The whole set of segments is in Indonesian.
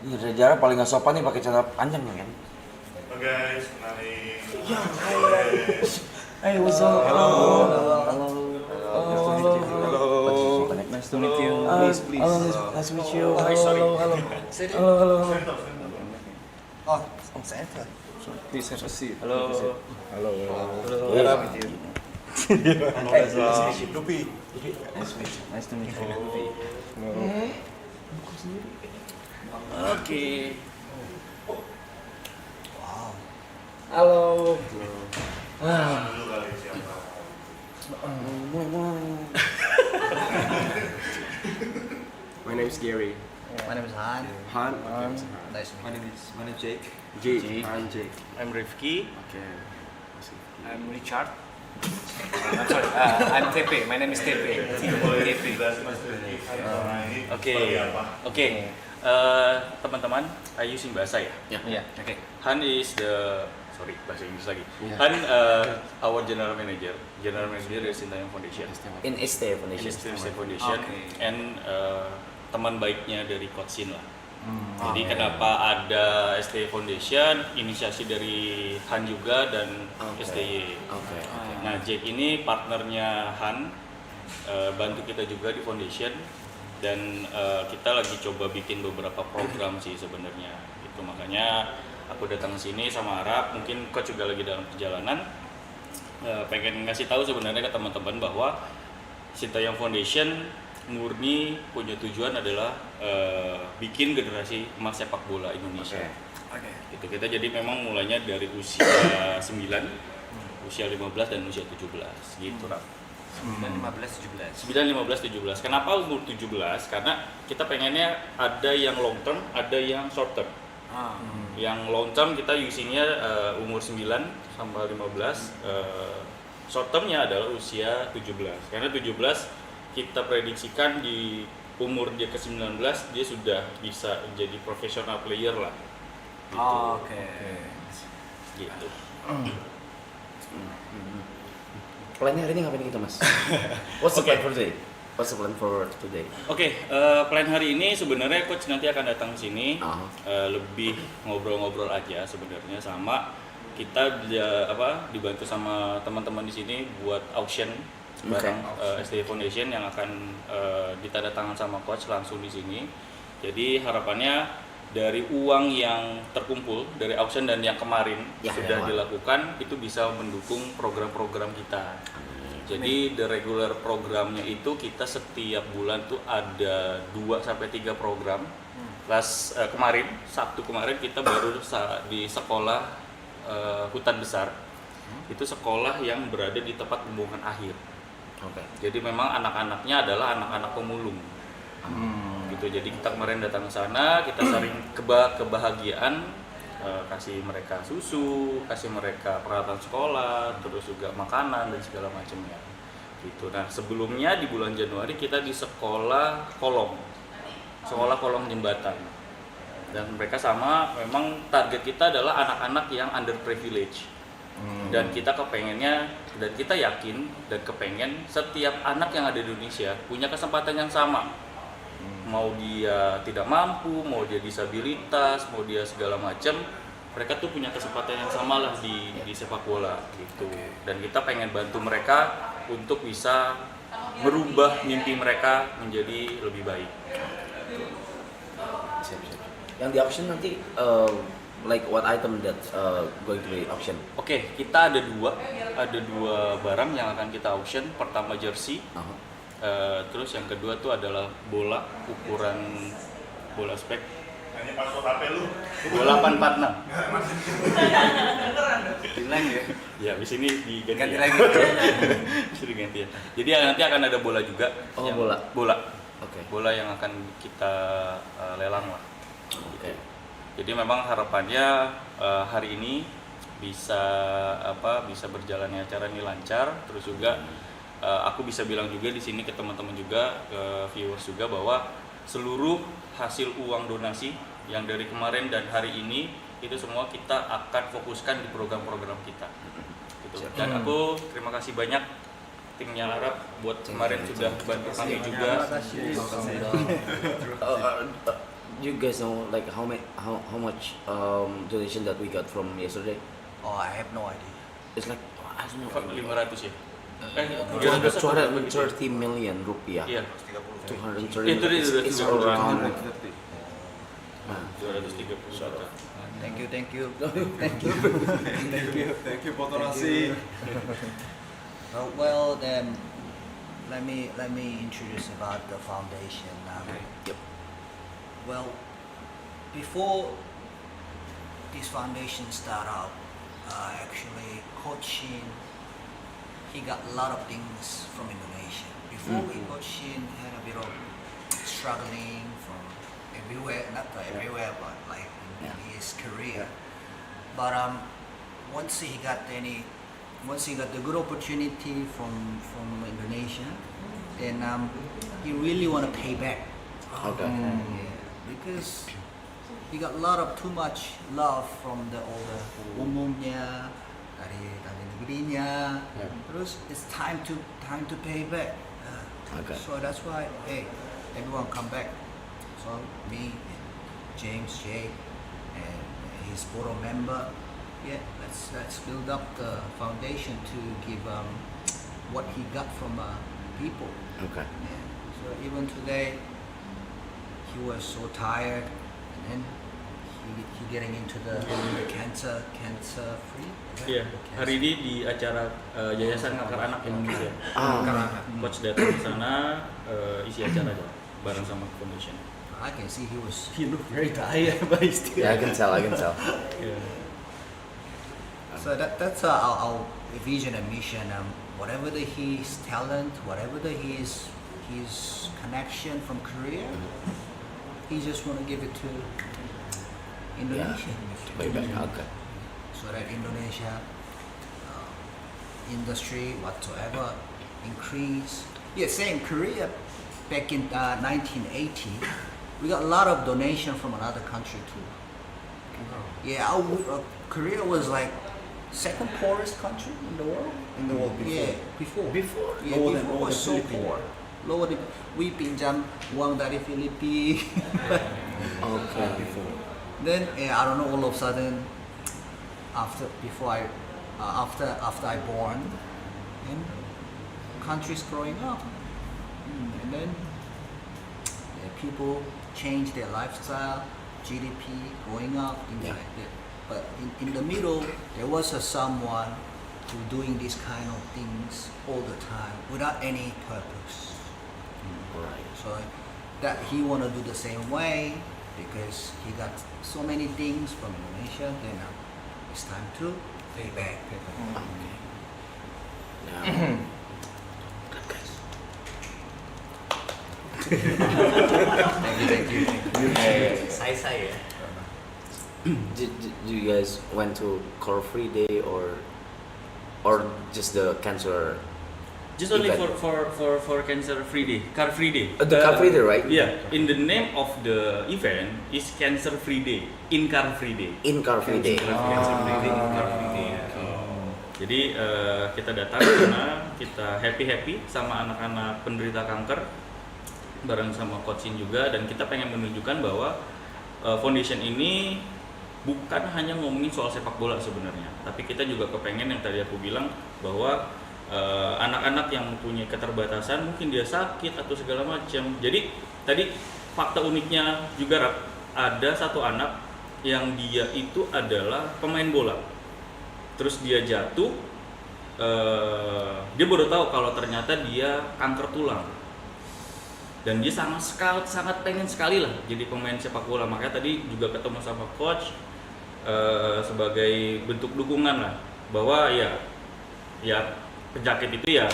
Iya, Rejara paling nggak sopan nih pakai celana panjang kan. Guys, kenalin. Ya, hai, what's up? Halo. Nice to meet you. Please. Nice to meet you. Halo. Oh, saya tuh. Please have a seat. Halo. Dupi. Nice to meet you. Oke. Halo. Dulu kali siapa? My name is Gary. My name is Han. Han. Nice to meet you. My name is Jake. Jake. I'm Jake. I'm Rifki. Okay. I'm Richard. I'm sorry, I'm TP. My name is TP. Boleh TP. jelasin Mas Rifki, selama ini Oke. sebagai apa? Oke. Teman-teman, I using bahasa ya. Yeah. Okay. Han is the bahasa Inggris lagi. Yeah. Han our general manager dari Sintayong Foundation. In ST Foundation. Sintayong Foundation Okay. and teman baiknya dari Coach Sin lah. Jadi kenapa ada STY Foundation, inisiasi dari Han juga dan STY. Oke. Nah, Jake ini partnernya Han, bantu kita juga di foundation dan kita lagi coba bikin beberapa program sih sebenarnya. Itu makanya aku datang ke sini sama Arab, mungkin Coach juga lagi dalam perjalanan. Pengen ngasih tahu sebenarnya ke teman-teman bahwa Sintayong Foundation murni punya tujuan adalah bikin generasi emas sepak bola Indonesia. Okay. Itu kita jadi memang mulainya dari usia 9, usia 15 dan usia 17 gitu, Rap. 15, 17. 9, 15, 17. Kenapa umur 17? Karena kita pengennya ada yang long term, ada yang short term. Yang long term kita usingnya umur 9 sampai 15. Short termnya adalah usia 17. Karena 17 kita prediksikan di umur dia ke 19 dia sudah bisa menjadi professional player lah. Gitu. Oke. Gitu. Plannya hari ini ngapain kita, Mas? What's the Okay. plan for today? What's the plan for today? Oke, plan hari ini sebenarnya coach nanti akan datang ke sini lebih ngobrol-ngobrol aja sebenarnya sama kita dibantu sama teman-teman di sini buat auction barang STY Foundation yang akan ditandatangan sama coach langsung di sini. Jadi harapannya dari uang yang terkumpul dari auction dan yang kemarin sudah dilakukan itu bisa mendukung program-program kita. Jadi the regular programnya itu kita setiap bulan tuh ada 2 sampai 3 program. Kemarin Sabtu kemarin kita baru di sekolah Hutan Besar. Itu sekolah yang berada di tempat pembuangan akhir. Oke. Jadi memang anak-anaknya adalah anak-anak pemulung. Gitu. Jadi kita kemarin datang ke sana, kita saling kebahagiaan, kasih mereka susu, kasih mereka peralatan sekolah, terus juga makanan dan segala macamnya. Gitu. Nah, sebelumnya di bulan Januari kita di sekolah kolong jembatan. Dan mereka sama, memang target kita adalah anak-anak yang underprivileged. Dan kita kepengennya dan kita yakin dan kepengen setiap anak yang ada di Indonesia punya kesempatan yang sama. Mau dia tidak mampu, mau dia disabilitas, mau dia segala macam, mereka tuh punya kesempatan yang sama lah di sepak bola gitu. Dan kita pengen bantu mereka untuk bisa merubah mimpi mereka menjadi lebih baik. Siap. Yang di auction nanti like what item that going to be auction? Oke, kita ada dua barang yang akan kita auction. Pertama jersey, terus yang kedua tuh adalah bola ukuran bola spek. Hanya password HP lu. Bola 846. Bilang ya. Ya, di sini diganti. Ganti ya. lagi. Bisa diganti ya. Jadi nanti akan ada bola juga. Oh, yang- bola. Bola. Oke. Bola yang akan kita lelang lah. Oke. Jadi memang harapannya hari ini bisa berjalannya acara ini lancar, terus juga aku bisa bilang juga di sini ke teman-teman juga, ke viewers juga bahwa seluruh hasil uang donasi yang dari kemarin dan hari ini itu semua kita akan fokuskan di program-program kita. Gitu. Dan aku terima kasih banyak timnya Arab buat kemarin sudah bantu kami juga. you guys know like how much donation that we got from yesterday? Oh, I have no idea. It's like I don't know. 500 ya? 230 million rupiah. Iya. 230 Itu dia udah it's 230. around. 230 juta. Thank you. Thank you foto nasi. Well, then let me introduce about the foundation. Yep. Well, before this foundation start out, actually Coach Shin, he got a lot of things from Indonesia. Before Coach Shin had a bit of struggling from everywhere, not everywhere, but like in his career. But once he got the good opportunity from Indonesia, then he really want to pay back. Okay. Yeah, because he got a lot of too much love from the older umumnya, dari negerinya. Terus it's time to pay back. Okay. So that's why everyone come back. So me, and James, Jay, and his board member. Yeah, let's build up the foundation to give what he got from people. Okay. Yeah. So even today, he was so tired, and then he getting into the cancer free. Iya, hari ini di acara Yayasan Kanker Anak Indonesia. Coach datang ke sana, isi acara aja bareng sama foundation. I can see He look very tired, but he's still. Yeah, I can tell. Iya. So that's our vision and mission. Whatever his talent, whatever his connection from Korea, he just want to give it to Indonesia. Way back. Okay. So that Indonesia industry whatsoever increase. Yeah, same Korea back in 1980, we got a lot of donation from another country too. Yeah, Korea was like second poorest country in the world. In the world before. Yeah, before. Yeah, Lower before than was so Philippines. poor. Lower than we pinjam uang dari Filipina. Okay. Then I don't know. All of a sudden, after I born, and countries growing up, and then people change their lifestyle, GDP going up, things like that. But in the middle, there was someone who doing these kind of things all the time without any purpose. Right. So that he want to do the same way because he got so many things from Indonesia. Then it's time to pay back. Now, Thank you. Saya. did you guys went to Car Free Day or just the cancer? Just only event? for Cancer Free Day, Car Free Day. The Car Free Day, right? Yeah, in the name of the event is Cancer Free Day, in Car Free Day. In Car Free Day. Cancer Free Day, in Car Free Day. Jadi kita datang karena kita happy sama anak-anak penderita kanker bareng sama Coach Shin juga, dan kita pengen menunjukkan bahwa foundation ini bukan hanya ngomongin soal sepak bola sebenarnya, tapi kita juga kepengen yang tadi aku bilang bahwa anak-anak yang punya keterbatasan, mungkin dia sakit atau segala macam. Jadi tadi fakta uniknya juga Rap, ada satu anak yang dia itu adalah pemain bola, terus dia jatuh, dia baru tahu kalau ternyata dia kanker tulang, dan dia sangat pengen sekali lah jadi pemain sepak bola. Makanya tadi juga ketemu sama coach sebagai bentuk dukungan lah, bahwa ya penyakit itu ya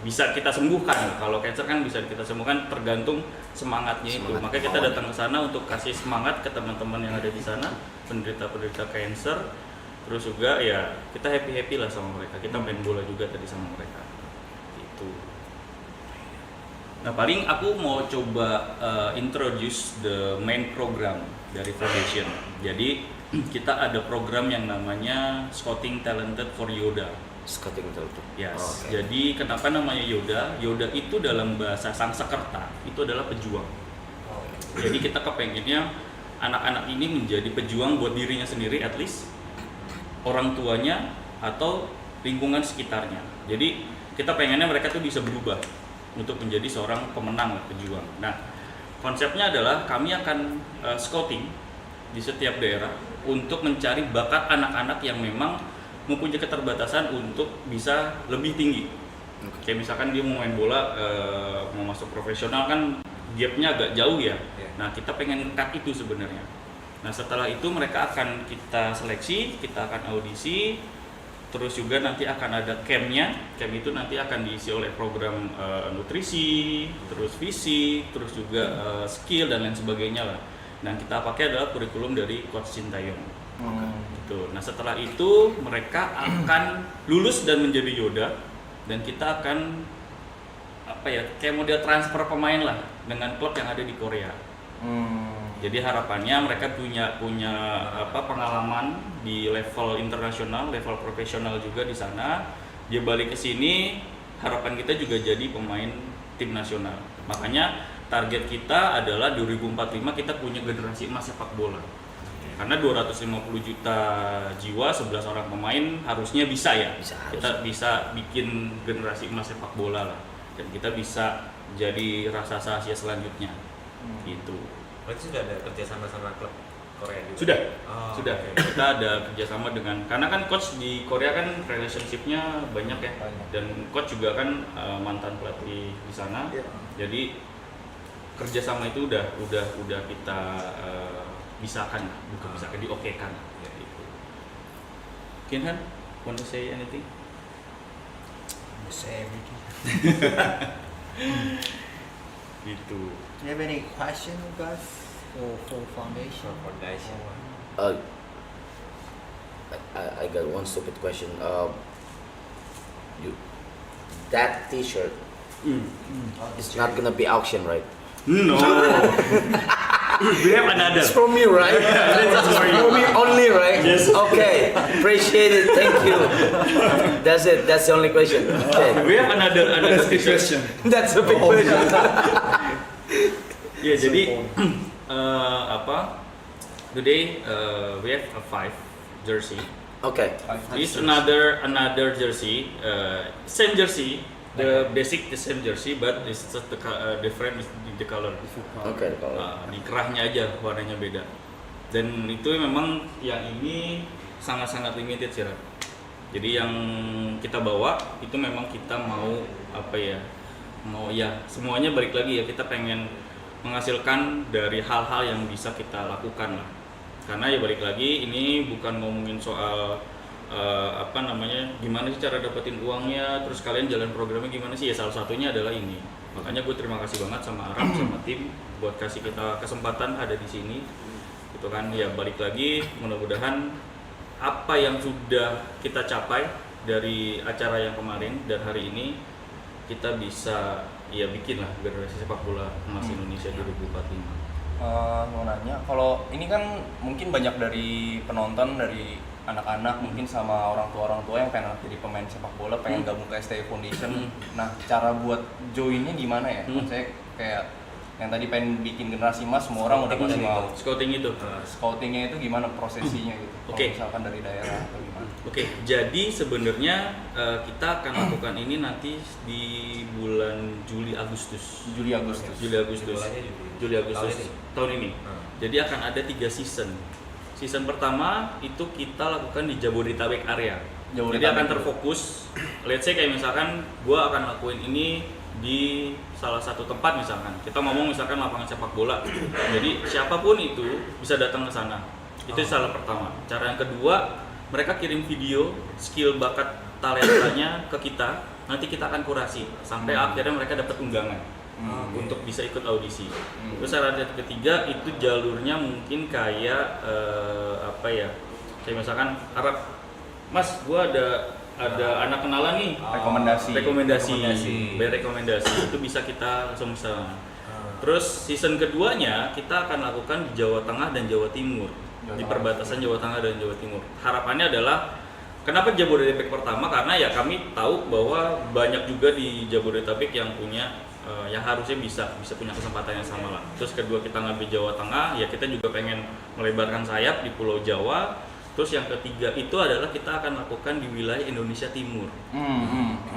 bisa kita sembuhkan. Kalau cancer kan bisa kita sembuhkan, tergantung semangatnya itu. Makanya kita datang ke sana untuk kasih semangat ke teman-teman yang ada di sana, penderita cancer. Terus juga ya kita happy lah sama mereka. Kita main bola juga tadi sama mereka. Itu. Nah, paling aku mau coba introduce the main program dari foundation. Jadi kita ada program yang namanya Scouting Talented for Yoda. Scouting Talented. Yes. Oh, okay. Jadi kenapa namanya Yoda? Yoda itu dalam bahasa Sanskerta itu adalah pejuang. Jadi kita kepengennya anak-anak ini menjadi pejuang buat dirinya sendiri, at least orang tuanya atau lingkungan sekitarnya. Jadi kita pengennya mereka tuh bisa berubah untuk menjadi seorang pemenang, pejuang. Nah, konsepnya adalah kami akan scouting di setiap daerah untuk mencari bakat anak-anak yang memang mempunyai keterbatasan untuk bisa lebih tinggi. Kayak misalkan dia mau main bola, mau masuk profesional kan gapnya agak jauh ya. Nah, kita pengen cut itu sebenarnya. Nah, setelah itu mereka akan kita seleksi, kita akan audisi, terus juga nanti akan ada campnya. Camp itu nanti akan diisi oleh program nutrisi, terus fisik, terus juga skill dan lain sebagainya lah. Dan kita pakai adalah kurikulum dari Coach Sintayong. Gitu. Nah, setelah itu mereka akan lulus dan menjadi Yoda, dan kita akan kayak model transfer pemain lah dengan klub yang ada di Korea. Jadi harapannya mereka punya pengalaman di level internasional, level profesional juga di sana. Dia balik ke sini, harapan kita juga jadi pemain tim nasional. Makanya target kita adalah 2045 kita punya generasi emas sepak bola. Karena 250 juta jiwa, 11 orang pemain harusnya bisa ya. Kita bisa bikin generasi emas sepak bola lah. Dan kita bisa jadi raksasa Asia selanjutnya. Gitu. Berarti sudah ada kerjasama sama klub Korea juga? Sudah. Oh, Sudah. okay. Kita ada kerjasama dengan, karena kan coach di Korea kan relationship-nya banyak ya. Dan coach juga kan mantan pelatih di sana. Jadi kerjasama itu udah kita bisakan, bukan bisakan, diokekan. Gitu. Kinhan, want to say anything? Say everything. Gitu. Do you have any question, guys, for foundation? Foundation. I got one stupid question. That T-shirt is not gonna be auction, right? No. We have another. It's from you, right? It's from me only, right? Yes. Okay. Appreciate it. Thank you. That's it. That's the only question. Okay. We have another question. That's a big question. Ya, jadi today we have a 5 jersey. Okay. This another jersey, same jersey, the same jersey, but it's just the different is the color. Okay. Di kerahnya aja warnanya beda. Dan itu memang yang ini sangat-sangat limited sih, Ran. Jadi yang kita bawa itu memang kita mau semuanya balik lagi ya, kita pengen menghasilkan dari hal-hal yang bisa kita lakukan lah. Karena ya balik lagi ini bukan ngomongin soal gimana sih cara dapetin uangnya, terus kalian jalan programnya gimana sih, ya salah satunya adalah ini. Makanya gue terima kasih banget sama Aram sama tim buat kasih kita kesempatan ada di sini. Gitu kan, ya balik lagi mudah-mudahan apa yang sudah kita capai dari acara yang kemarin dan hari ini kita bisa ya bikin lah generasi sepak bola emas Indonesia 2045. Mau nanya, kalau ini kan mungkin banyak dari penonton, dari anak-anak mungkin sama orang tua yang pengen jadi pemain sepak bola, pengen gabung ke STI Foundation. Nah, cara buat joinnya gimana ya? Maksudnya kayak yang tadi pengen bikin generasi emas, semua orang udah pasti mau. Scouting itu. Scoutingnya itu gimana prosesinya gitu? Oke. Kalau misalkan dari daerah atau gimana? Oke, jadi sebenarnya kita akan lakukan ini nanti di bulan Juli Agustus tahun ini. Jadi akan ada 3 season. Season pertama itu kita lakukan di Jabodetabek area. Jadi akan terfokus. Let's say kayak misalkan gua akan lakuin ini di salah satu tempat misalkan. Kita ngomong misalkan lapangan sepak bola. Jadi siapapun itu bisa datang ke sana. Itu salah pertama. Cara yang kedua, mereka kirim video skill bakat talentanya ke kita. Nanti kita akan kurasi sampai akhirnya mereka dapat undangan untuk bisa ikut audisi. Terus cara ketiga itu jalurnya mungkin kayak kayak misalkan Arab, Mas, gua ada anak kenalan nih, rekomendasi itu bisa kita langsung bisa. Terus season keduanya kita akan lakukan di Jawa Tengah dan Jawa Timur, di perbatasan Jawa Tengah dan Jawa Timur. Harapannya adalah Kenapa Jabodetabek pertama? Karena ya kami tahu bahwa banyak juga di Jabodetabek yang punya yang harusnya bisa punya kesempatan yang sama lah. Terus kedua kita ngambil Jawa Tengah, ya kita juga pengen melebarkan sayap di Pulau Jawa. Terus yang ketiga itu adalah kita akan lakukan di wilayah Indonesia Timur.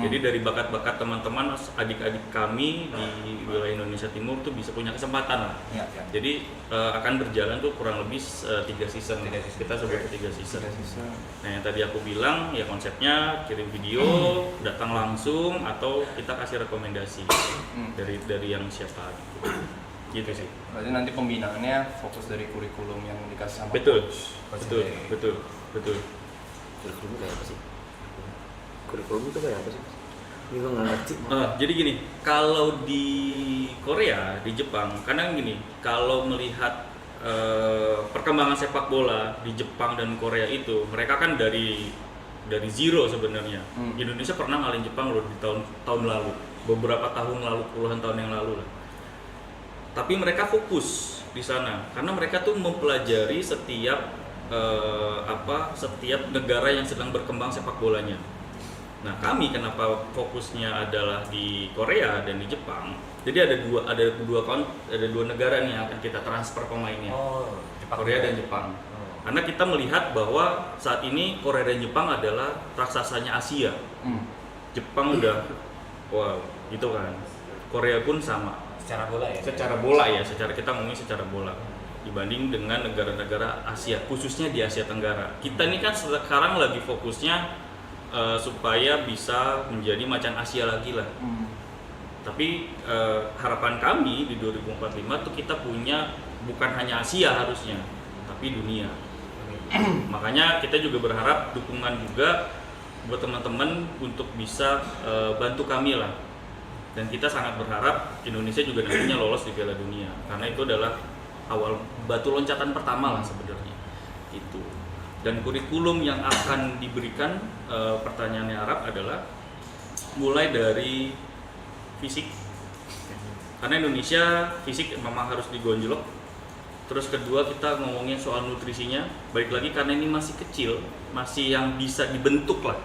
Jadi dari bakat-bakat teman-teman, adik-adik kami di wilayah Indonesia Timur tuh bisa punya kesempatan lah. Ya. Jadi akan berjalan tuh kurang lebih 3 season. Kita sebut 3 season. Nah yang tadi aku bilang ya konsepnya kirim video, datang langsung atau kita kasih rekomendasi dari yang siapa. Gitu sih. Berarti nanti pembinaannya fokus dari kurikulum yang dikasih sama Betul. coach. Betul. Kurikulum kayak apa sih? Kurikulum itu kayak apa sih? Ini gue nggak ngerti. Jadi gini, kalau di Korea, di Jepang, kadang gini, kalau melihat perkembangan sepak bola di Jepang dan Korea itu, mereka kan dari zero sebenarnya. Indonesia pernah ngalahin Jepang loh di tahun lalu, beberapa tahun lalu, puluhan tahun yang lalu lah. Tapi mereka fokus di sana karena mereka tuh mempelajari setiap negara yang sedang berkembang sepak bolanya. Nah, kami kenapa fokusnya adalah di Korea dan di Jepang? Jadi ada dua negara nih yang akan kita transfer pemainnya. Jepang. Korea dan Jepang. Karena kita melihat bahwa saat ini Korea dan Jepang adalah raksasanya Asia. Jepang udah wow, gitu kan. Korea pun sama. Secara bola ya. Secara kita ngomongin secara bola. Dibanding dengan negara-negara Asia, khususnya di Asia Tenggara. Kita ini kan sekarang lagi fokusnya supaya bisa menjadi macan Asia lagi lah. Tapi harapan kami di 2045 tuh kita punya bukan hanya Asia harusnya, tapi dunia. Makanya kita juga berharap dukungan juga buat teman-teman untuk bisa bantu kami lah. Dan kita sangat berharap Indonesia juga nantinya lolos di Piala Dunia karena itu adalah awal batu loncatan pertama lah sebenarnya itu. Dan kurikulum yang akan diberikan pertanyaannya Arab adalah mulai dari fisik, karena Indonesia fisik memang harus digonjlok. Terus kedua kita ngomongin soal nutrisinya, balik lagi karena ini masih kecil, masih yang bisa dibentuk lah,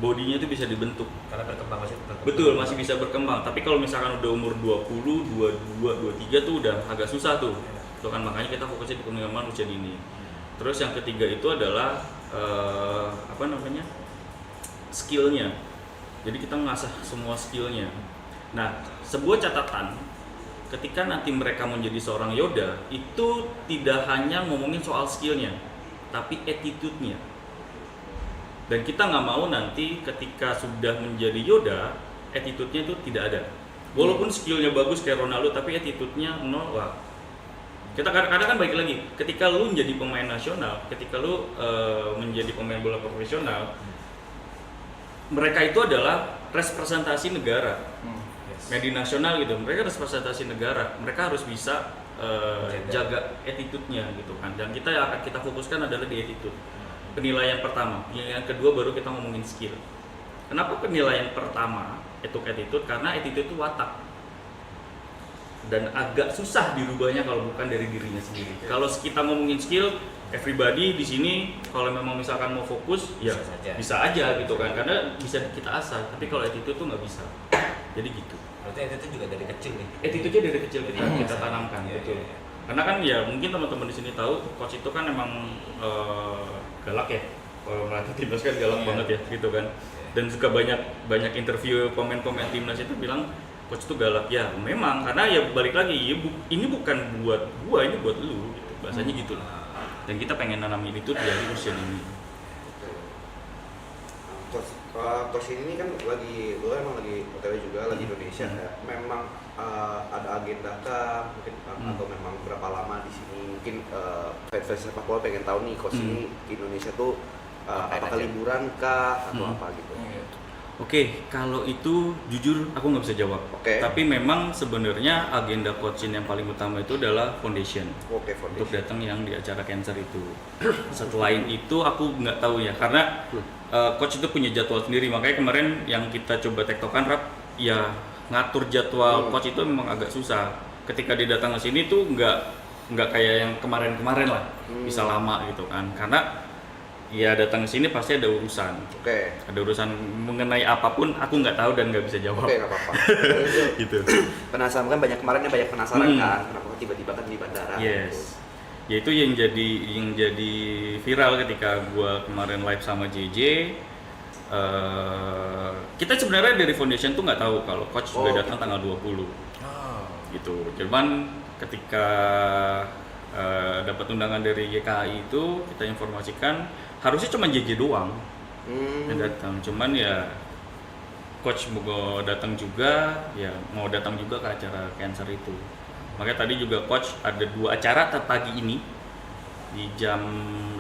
bodinya itu bisa dibentuk. Karena berkembang masih berkembang. Betul, masih bisa berkembang. Tapi kalau misalkan udah umur 20, 22, 23 tuh udah agak susah tuh. Itu kan makanya kita fokusnya di pengembangan usia dini. Terus yang ketiga itu adalah skillnya. Jadi kita mengasah semua skillnya. Nah, sebuah catatan ketika nanti mereka menjadi seorang Yoda itu tidak hanya ngomongin soal skillnya, tapi attitude-nya. Dan kita nggak mau nanti ketika sudah menjadi Yoda, attitude-nya itu tidak ada. Walaupun skillnya bagus kayak Ronaldo, tapi attitude-nya nol. Wah. Kita kadang-kadang kan balik lagi, ketika lu menjadi pemain nasional, ketika lu menjadi pemain bola profesional, mereka itu adalah representasi negara. Media nasional gitu, mereka representasi negara, mereka harus bisa jaga attitude-nya gitu kan. Dan yang akan kita fokuskan adalah di attitude. Penilaian pertama, penilaian kedua baru kita ngomongin skill. Kenapa penilaian pertama itu attitude? Karena attitude itu watak dan agak susah dirubahnya kalau bukan dari dirinya sendiri. Kalau kita ngomongin skill, everybody di sini kalau memang misalkan mau fokus, ya bisa aja gitu kan, karena bisa kita asah. Tapi kalau attitude tuh nggak bisa. Jadi gitu. Berarti attitude juga dari kecil nih. Attitude-nya dari kecil kita tanamkan, betul. Karena kan ya mungkin teman-teman di sini tahu coach itu kan emang galak ya. Kalau melatih timnas kan galak banget ya, gitu kan. Dan juga banyak interview pemain-pemain timnas itu bilang coach itu galak. Ya memang karena ya balik lagi ini bukan buat gua, ini buat lu gitu. Bahasanya gitu lah. Dan kita pengen nanamin itu dari usia dini. Coach ini kan lu emang lagi OTW juga, lagi Indonesia ya. Memang ada agenda kah mungkin atau memang berapa lama di sini? Mungkin fans sepak bola pengen tahu nih coach ini di Indonesia tuh apakah liburan kah atau apa gitu. Oke, kalau itu jujur aku nggak bisa jawab. Tapi memang sebenarnya agenda coachin yang paling utama itu adalah foundation. Untuk datang yang di acara cancer itu. Selain itu aku nggak tahu ya, karena coach itu punya jadwal sendiri. Makanya kemarin yang kita coba tektokan Rap, ya ngatur jadwal coach itu memang agak susah. Ketika dia datang ke sini tuh nggak kayak yang kemarin-kemarin lah, bisa lama gitu kan. Karena ya datang ke sini pasti ada urusan. Oke. Ada urusan mengenai apapun aku nggak tahu dan nggak bisa jawab. Oke, nggak apa-apa. Gitu. Penasaran kan kemarin banyak penasaran kan, kenapa tiba-tiba kan di bandara. Yes. Ya itu yang jadi viral ketika gua kemarin live sama JJ. Kita sebenarnya dari foundation tuh nggak tahu kalau coach sudah datang tanggal 20. Gitu. Cuman ketika dapat undangan dari YKI itu kita informasikan harusnya cuma JJ doang yang datang. Cuman ya coach mau datang juga, ya mau datang juga ke acara cancer itu. Makanya tadi juga coach ada 2 acara pagi ini di jam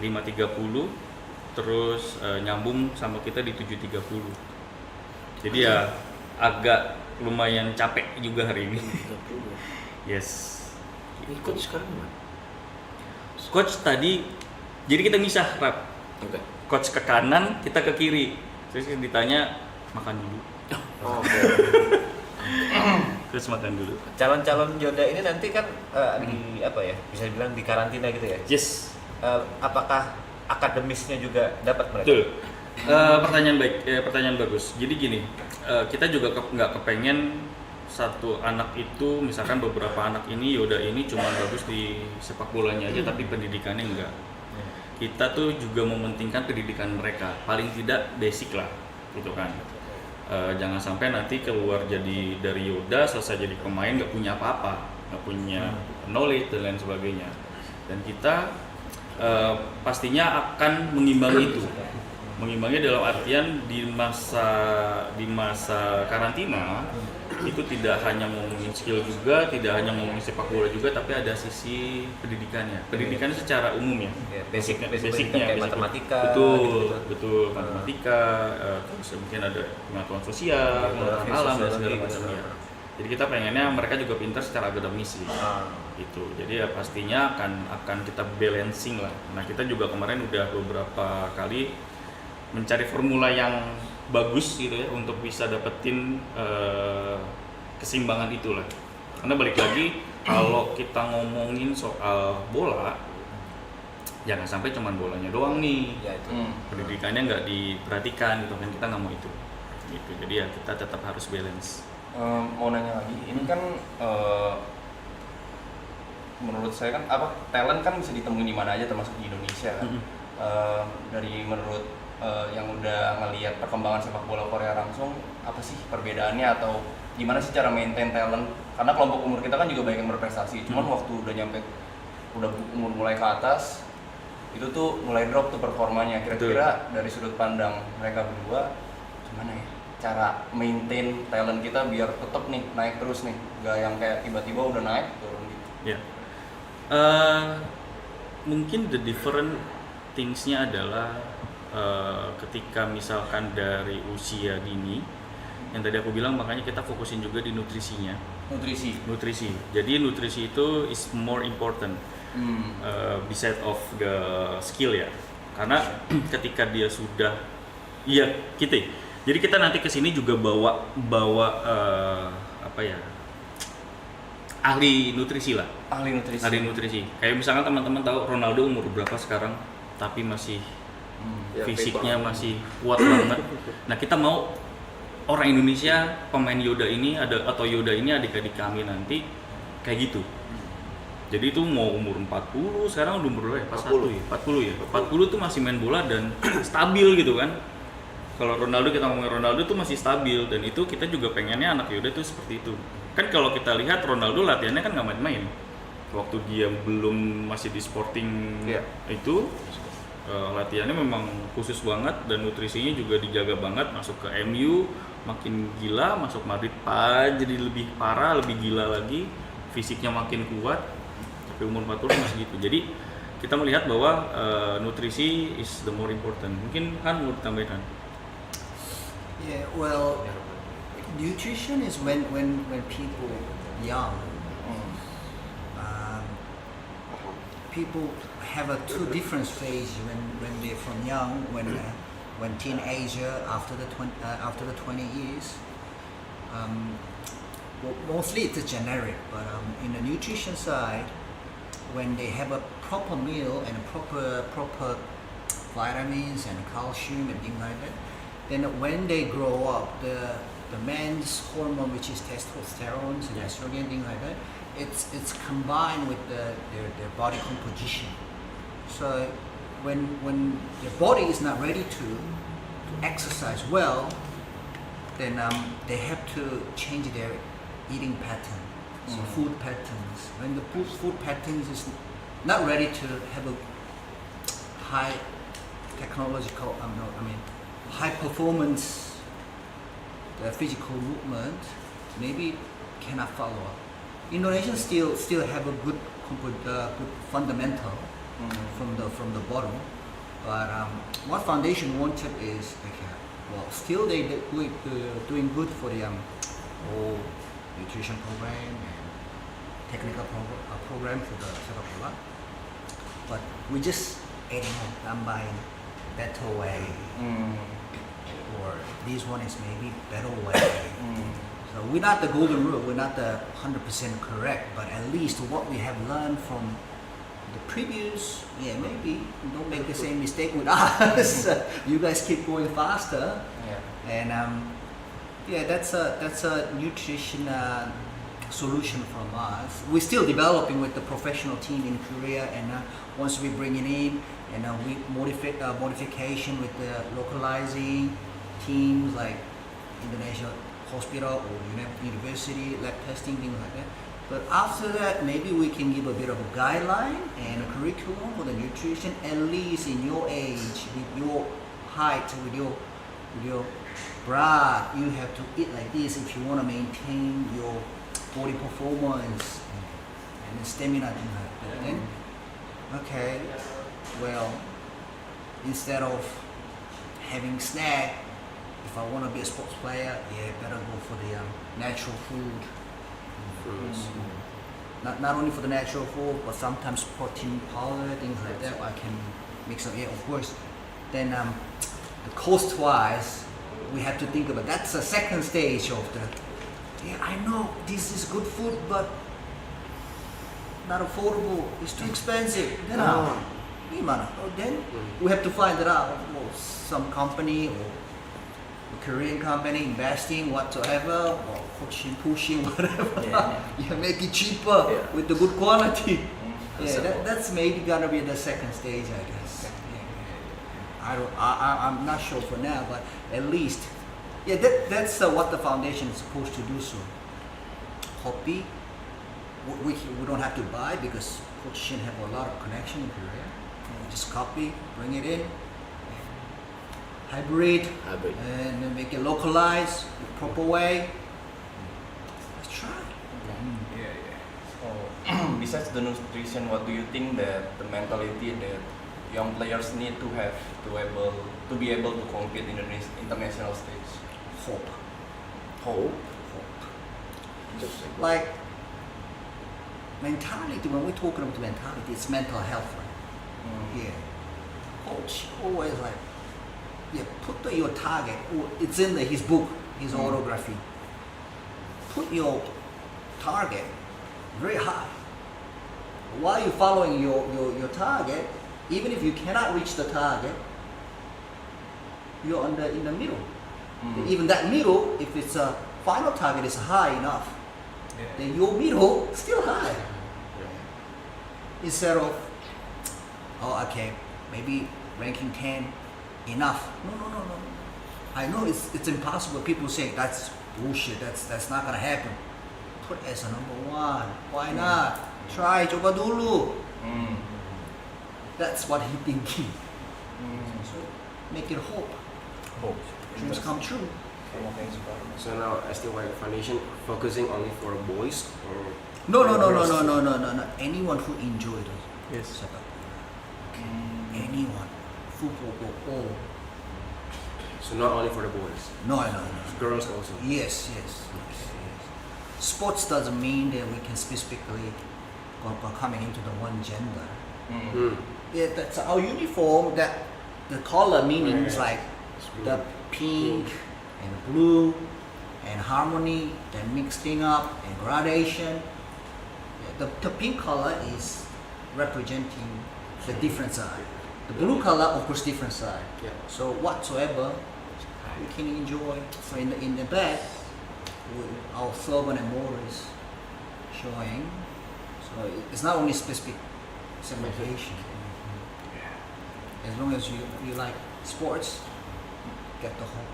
5.30, terus nyambung sama kita di 7.30. Jadi ya agak lumayan capek juga hari ini. Yes. Ini coach sekarang mana? Coach tadi, jadi kita misah rap. Oke. Coach ke kanan, kita ke kiri. Terus ditanya makan dulu. Oh, oke. Terus makan dulu. Calon-calon Yoda ini nanti kan di apa ya? Bisa dibilang di karantina gitu ya. Yes. Apakah akademisnya juga dapat mereka? Betul. Pertanyaan bagus. Jadi gini, kita juga nggak kepengen satu anak itu, misalkan beberapa anak ini Yoda ini cuma bagus di sepak bolanya aja, tapi pendidikannya enggak. Kita tuh juga mementingkan pendidikan mereka, paling tidak basic lah, gitu kan. Jangan sampai nanti keluar jadi dari Yoda, selesai jadi pemain nggak punya apa-apa, nggak punya knowledge dan lain sebagainya. Dan kita pastinya akan mengimbangi itu. Mengimbangi dalam artian di masa karantina itu tidak hanya ngomongin skill juga, tidak hanya ngomongin sepak bola juga, tapi ada sisi pendidikannya. Pendidikannya secara umum ya. Basicnya basic. kayak matematika. Betul, matematika, terus mungkin ada pengetahuan sosial, pengetahuan alam dan segala macamnya. Jadi kita pengennya mereka juga pintar secara akademis sih. Gitu. Jadi ya pastinya akan kita balancing lah. Nah, kita juga kemarin udah beberapa kali mencari formula yang bagus gitu ya untuk bisa dapetin keseimbangan itulah. Karena balik lagi kalau kita ngomongin soal bola, jangan sampai cuman bolanya doang nih. Ya itu. Pendidikannya nggak diperhatikan gitu kan, kita nggak mau itu. Gitu. Jadi ya kita tetap harus balance. Mau nanya lagi, ini kan menurut saya kan talent kan bisa ditemuin di mana aja termasuk di Indonesia kan. Dari menurut yang udah ngelihat perkembangan sepak bola Korea langsung, apa sih perbedaannya atau gimana sih cara maintain talent? Karena kelompok umur kita kan juga banyak yang berprestasi, cuman waktu udah umur mulai ke atas itu tuh mulai drop tuh performanya. Kira-kira dari sudut pandang mereka berdua gimana ya cara maintain talent kita biar tetap nih naik terus nih, nggak yang kayak tiba-tiba udah naik turun gitu. Ya, mungkin the different things-nya adalah ketika misalkan dari usia dini, yang tadi aku bilang makanya kita fokusin juga di nutrisinya. Nutrisi. Jadi nutrisi itu is more important beside of the skill ya. Karena ketika dia sudah, jadi kita nanti kesini juga bawa ahli nutrisi lah. Ahli nutrisi. Kayak misalkan teman-teman tahu Ronaldo umur berapa sekarang, tapi masih fisiknya masih kuat banget. Nah, kita mau orang Indonesia pemain Yoda ini atau Yoda ini adik-adik kami nanti kayak gitu. Jadi itu mau umur 40, sekarang udah umur berapa? 41 ya? 40 ya. 40 tuh masih main bola dan stabil gitu kan. Kalau Ronaldo, kita ngomongin Ronaldo tuh masih stabil, dan itu kita juga pengennya anak Yoda tuh seperti itu. Kan kalau kita lihat Ronaldo latihannya kan nggak main-main. Waktu dia belum masih di Sporting itu latihannya memang khusus banget dan nutrisinya juga dijaga banget. Masuk ke MU makin gila, masuk Madrid jadi lebih parah, lebih gila lagi, fisiknya makin kuat. Tapi umur 40 masih gitu. Jadi kita melihat bahwa nutrisi is the more important. Mungkin kan mau ditambahkan. Yeah, well, nutrition is when people young, people have two different phases when they're from young, when teenager after the 20 years. Well, mostly it's generic, but in the nutrition side, when they have a proper meal and a proper vitamins and calcium and things like that. Then when they grow up, the man's hormone, which is testosterone and estrogen, things like that, it's combined with their body composition. So when their body is not ready to exercise well, then they have to change their eating pattern, so food patterns. When the food patterns is not ready to have a high technological, high performance physical movement, maybe cannot follow up. Indonesians still have a good fundamental from the bottom, but what foundation wanted is still they doing good for the whole nutrition program and technical program for the sepak bola, but we just adding on buying better way, or this one is maybe better way. So we're not the golden rule, we're not the 100% correct, but at least what we have learned from the previous, maybe don't make the same mistake with us. You guys keep going faster, and that's a nutrition solution from us. We're still developing with the professional team in Korea, and once we bring it in, and we modification with the localizing teams like Indonesia hospital or university lab testing, things like that. But after that, maybe we can give a bit of a guideline and a curriculum for the nutrition, at least in your age, with your height, with your blood, you have to eat like this if you want to maintain your body performance and stamina. Then, okay, well, instead of having snack, if I want to be a sports player, better go for the natural food. Not only for the natural food, but sometimes protein powder, things like that. I can mix up. Of course. Then the cost-wise, we have to think about. That's the second stage of the. I know this is good food, but not affordable. It's too expensive. Then then we have to find it out. Well, some company or a Korean company investing whatsoever, or pushing whatever, make it cheaper with the good quality. That's maybe gonna be the second stage, I guess. I'm not sure for now, but at least, that's what the foundation is supposed to do. So, copy. We don't have to buy because Coach Shin have a lot of connection in Korea. Just copy, bring it in. Hybrid, and then make it localized the proper way. Let's try. So, besides the nutrition, what do you think that the mentality that young players need to have to be able to compete in the international stage? Hope. Like mentality. When we're talking about mentality, it's mental health, right? Coach always like. Put your target. It's in his book, his autography. Put your target very high. While you're following your target, even if you cannot reach the target, you're in the middle. Even that middle, if it's a final target is high enough, then your middle still high. Instead of, maybe ranking 10. Enough. No. I know it's impossible. People say that's bullshit. That's not gonna happen. Put as a number one. Why not? Try, coba dulu. That's what he's thinking. So make it hope. Dreams come true. So now STY Foundation focusing only for boys or no. Anyone who enjoys it. Yes. Anyone. Football or all. So not only for the boys. No. Girls also. Yes. Sports doesn't mean that we can specifically coming into the one gender. That's our uniform. That the color meanings like the pink and blue and harmony, then mixing up and gradation. The pink color is representing the different side. The blue color, of course, different side. Yeah. So whatsoever we can enjoy. So in the back, our slogan and motto is showing. So it's not only specific segmentation. As long as you like sports, get the whole.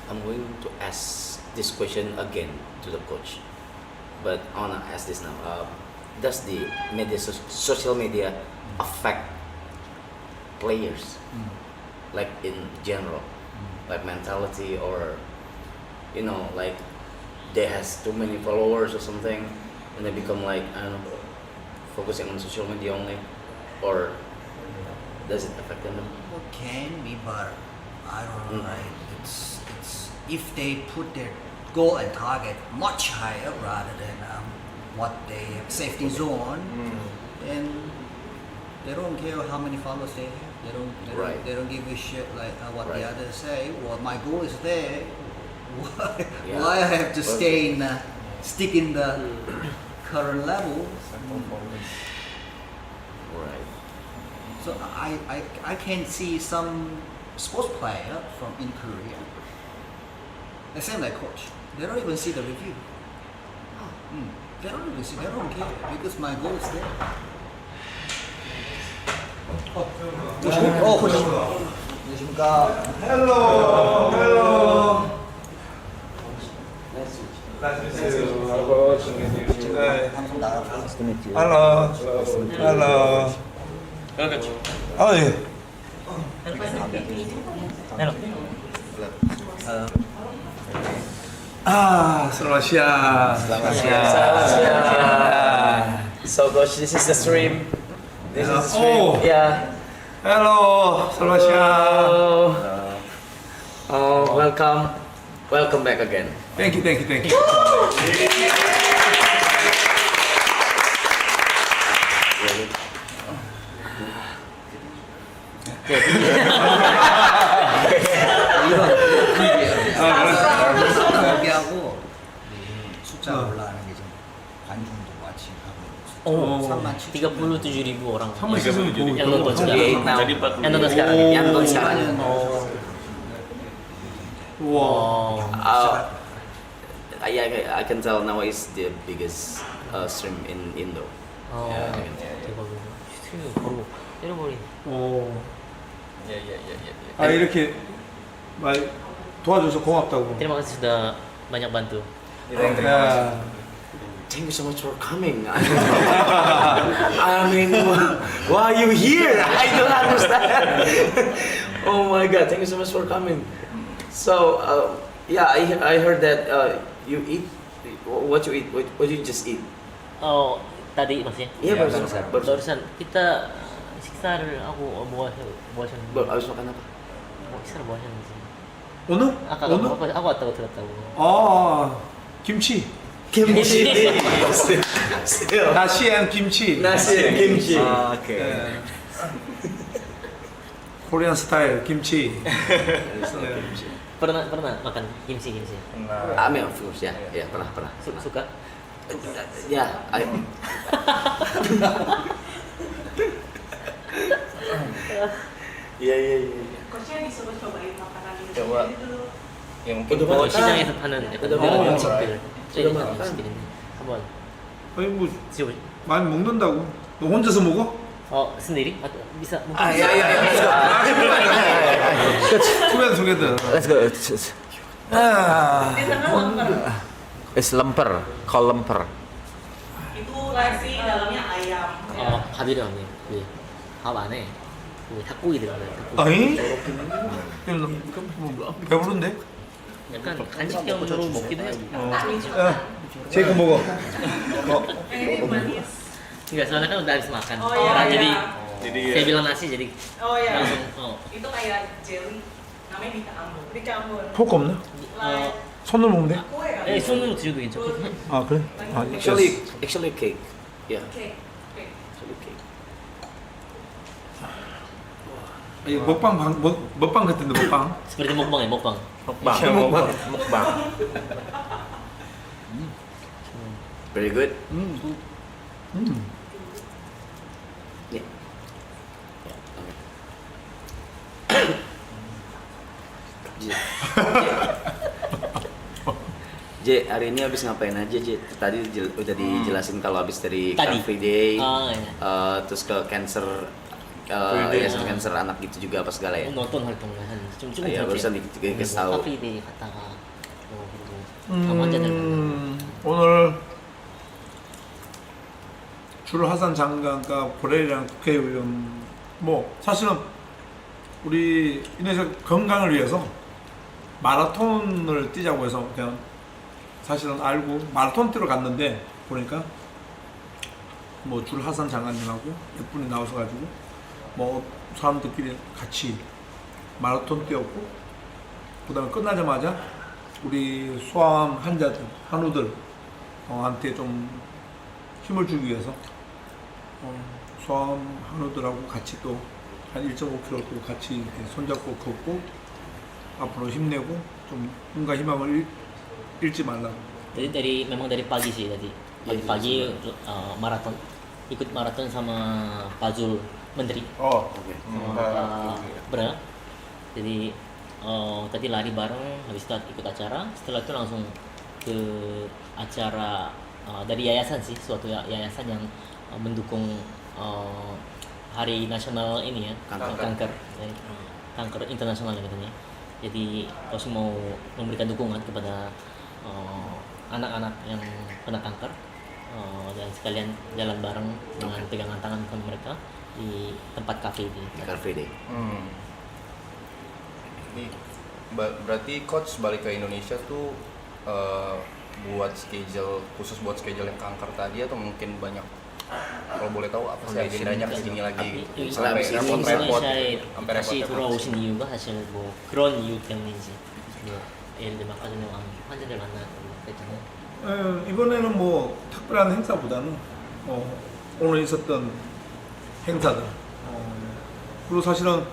I'm going to ask this question again to the coach, but I wanna ask this now. Does the social media affect players, like in general, like mentality, or like they has too many followers or something, and they become like, I don't know, focusing on social media only, or does it affect them? Well, can be, but I don't know. Right? It's if they put their goal and target much higher rather than what they have safety zone, then they don't care how many followers they have. Right. They don't give a shit like what the Right. others say. Well, my goal is there. Why? Yeah. Why I have to stay stick in the current level? Right. So I can see some sports player from in Korea. The same like coach. They don't even see the review. They don't even see. They don't care because my goal is there. 코치. 안녕하십니까. 방송 나가고. Selamat siang. So coach, this is the stream. This is the stream. Oh. Yeah. Hello, selamat siang. Oh, welcome back again. Thank you. 여기하고 숫자 올라가는 게 좀 관중도 마치 하고 37.000 orang. 한번 시즌 보고 Yang nonton 있다고. sekarang. now. Jadi 40. Yang nonton sekarang. Yang nonton sekarang. 우와. I can tell now is the biggest stream in Indo. 대박이네. 스트리밍 바로 때려버리네. 아 이렇게 말 도와줘서 고맙다고. Terima kasih sudah banyak bantu. 야, Thank you so much for coming. I mean, why are you here? I don't understand. Oh my God! Thank you so much for coming. So yeah, I heard that you eat. What you eat? What you just eat? Oh, tadi maksudnya? Iya, Barusan kita 식사를 하고 뭐 하셨는데? Habis makan apa? 식사를 뭐 하셨는지. 오늘? 아까 오늘? 하고 왔다고 들었다고. 아 김치. Kimchi. Still. 나시 앤 김치. Nasi and kimchi. 예. 코리안 스타일 김치. Pernah makan kimchi? I mean, of course, ya, pernah. Suka? Ya, Iya. Coachnya disuruh cobain makanan Indonesia Coba. dulu. Ya mungkin Udah makan. 시장에서 파는 약간 Udah 매운 makan. 음식들. Udah makan. 한번 아니 뭐 지금 많이 먹는다고. 너 혼자서 먹어? sendiri atau bisa mungkin Iya. Together. Let's go. 아. Di tengah lemper. It's lemper, call lemper. Itu nasi dalamnya ayam. 밥이랑 밥 안에 닭고기 들어가요. 아니? 배부른데? 약간 간식용으로 먹기도 해요. 제이크 먹어. Ini manis. Enggak, soalnya kan udah habis makan. Oh, iya, Jadi iya. saya bilang nasi jadi Oh ya. langsung Itu kayak jelly. Namanya dikambur. Dikambur. 포크 없나? Like 손으로 먹으면 돼? kue kali. 손으로 드셔도 괜찮고. 아 그래? 아, Actually cake. Yeah, Oke. Oke. actually cake. 이 먹방 같은데 먹방. Seperti mukbang ya, mukbang. Mukbang. Very good. J, hari ini habis ngapain aja J? Tadi udah dijelasin kalau habis dari Tadi? Car Free Day, Oh, iya. terus ke cancer, Day. yayasan cancer anak gitu juga apa segala ya? nonton 활동을 한 좀 Iya, barusan dikasih tahu. 카페에 갔다가 그리고 환자들 오늘 줄하산 장관과 보레리랑 국회의원 뭐 사실은 우리 인도네시아 건강을 위해서 마라톤을 뛰자고 해서 그냥 사실은 알고 마라톤 뛰러 갔는데 보니까 뭐 줄하산 장관님하고 몇 분이 나오셔가지고 뭐 사람들끼리 같이 마라톤 뛰었고 그다음에 끝나자마자 우리 소아암 환자들 한우들 한테 좀 힘을 주기 위해서 소아암 한우들하고 같이 또 한 1.5km 또 같이 이렇게 손잡고 걷고 앞으로 힘내고 좀 꿈과 희망을 잃지 말라고. Jadi memang dari pagi sih tadi. Pagi-pagi maraton. Ikut maraton sama Pak Zul Menteri. Oh, oke. Sama Pak Bra. Jadi tadi lari bareng, habis itu ikut acara. Setelah itu langsung ke acara dari yayasan sih, suatu yayasan yang mendukung Hari Nasional ini ya, kanker internasional katanya. Jadi Coach mau memberikan dukungan kepada anak-anak yang kena kanker dan sekalian jalan bareng dengan pegangan tangan ke mereka di tempat kafe di Car Free Day. Ini berarti coach balik ke Indonesia tuh buat schedule khusus buat schedule yang kanker tadi atau mungkin banyak, kalau boleh tahu apa sih agendanya kesini lagi sampai repot-repot sampai 다시 repot-repot. 돌아오신 이유가 사실 뭐 그런 이유 때문인지 뭐 예를 들면 아까 전에 환자들 만나고 그랬잖아요. 이번에는 뭐 특별한 행사보다는 오늘 있었던 행사들 그리고 사실은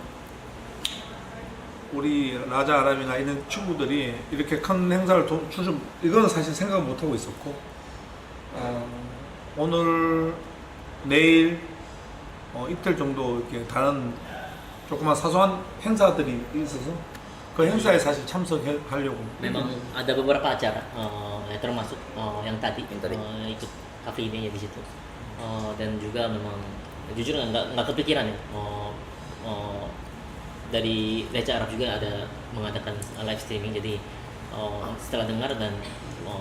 우리 라자 아람이나 있는 친구들이 이렇게 큰 행사를 주신 이거는 사실 생각 못 하고 있었고 오늘 내일 이틀 정도 이렇게 다른 조그만 사소한 행사들이 있어서 그 행사에 사실 참석하려고. Memang ada beberapa acara, ya termasuk yang tadi, ikut kafe ini ya di situ. Dan juga memang jujur nggak kepikiran ya. Dari Reca Arab juga ada mengadakan live streaming, jadi setelah dengar dan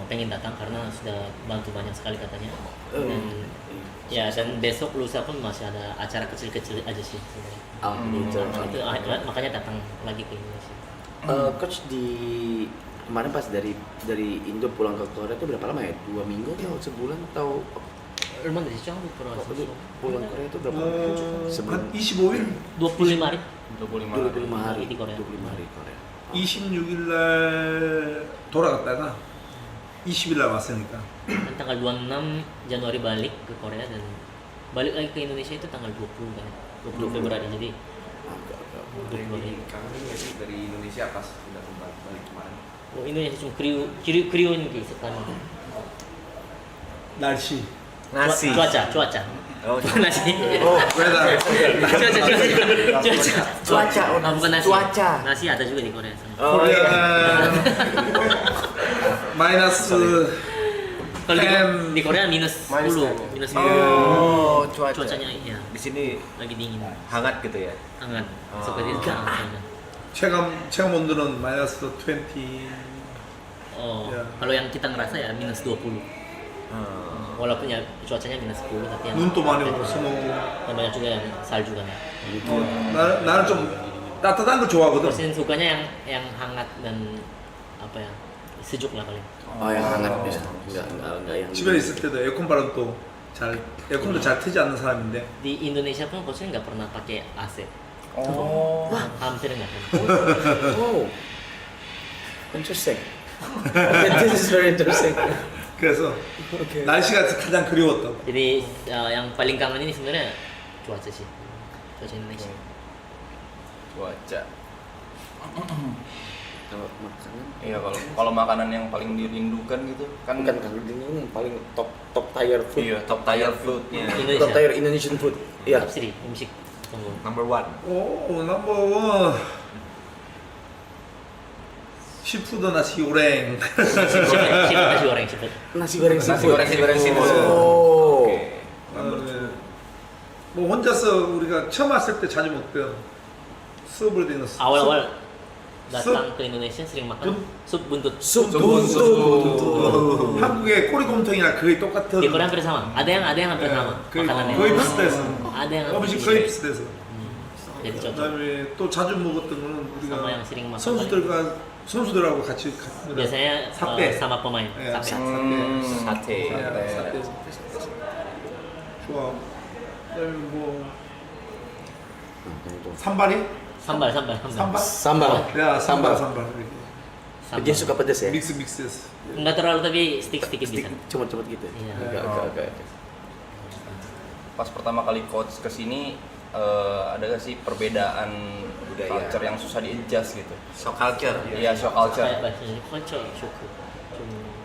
pengen datang karena sudah bantu banyak sekali katanya. Dan ya dan besok lusa pun masih ada acara kecil-kecil aja sih sebenarnya. Itu makanya datang lagi ke Indonesia. Coach di kemarin pas dari Indo pulang ke Korea itu berapa lama ya? 2 minggu atau sebulan atau 얼마 되시죠? 한국 돌아와서 pulang Korea itu berapa lama? 한 25일? 25 hari. 25 hari di Korea. 25 hari Korea. 26일 날 돌아갔다가 20일 날 왔으니까. Tanggal 26 Januari balik ke Korea dan balik lagi ke Indonesia itu tanggal 20 kan. 20 Februari jadi kangen nggak sih dari Indonesia pas udah balik kemarin? Indonesia 좀 그리운 게 있었다는 날씨. Nasi. cuaca. Oh, nasi. weather. cuaca. Bukan nasi. Cuaca. Nasi ada juga di Korea. 코리아 마이너스 Kalau di Korea minus 10. Minus 10. Cuacanya ya. Di sini lagi dingin. hangat gitu ya. Hangat. Seperti itu kan. 체감 온도는 마이너스 20. Ya. Kalau yang kita ngerasa ya minus 20. Walaupun ya cuacanya minus 10 tapi yang 눈도 많이 오고 스노우. dan banyak juga yang salju kan. 나는 좀 따뜻한 거 좋아하거든. Presiden sukanya yang hangat dan apa ya sejuk lah paling. yang hangat biasa. Enggak yang 집에 있을 때도 에어컨 바람도 에어컨도 잘 트지 않는 사람인데. Di Indonesia pun coachnya nggak pernah pakai AC. Hampir nggak kan. Interesting. This is very interesting. 그래서 날씨가 가장 그리웠다고. Jadi yang paling kangen ini sebenarnya cuaca sih. Cuaca Indonesia. Cuaca. Kalau makanan? Iya, kalau makanan yang paling dirindukan gitu kan Bukan ini paling top tier food. Iya, top tier food. Top tier Indonesian food. Iya. Top 3 음식. Number one. 오, 넘버 원. 시푸드 나시 요랭. Siput nasi goreng, siput. Nasi goreng Nasi seafood. goreng seafood. Oh. Oke. 뭐 혼자서 우리가 처음 왔을 때 자주 먹던 수업을 되는 Awal-awal datang ke Indonesia sering makan sup buntut. Sup buntut. 한국의 꼬리곰탕이랑 거의 똑같은. Di Korea hampir sama. Ada yang hampir sama makanannya. 거의 비슷해서. Ada yang 음식 hampir 거의 mirip. 비슷해서. Jadi cocok. 그다음에 또 자주 먹었던 거는 Sama 우리가 yang sering makan. 선수들하고 같이 Biasanya Sate. sama pemain. 예, Sate. Sate. sate. 좋아. 그다음에 뭐 산발이? Sambal. Sambal. 야, Sambal. 산발. Dia suka pedas ya? 믹스에서. Enggak terlalu tapi sedikit bisa. Cuma-cuma gitu. Iya. Oke. Pas pertama kali coach kesini ada gak sih perbedaan Budaya. culture yang susah di-adjust gitu? Shock culture. Iya, shock culture. Kayak bahasanya konco shoku.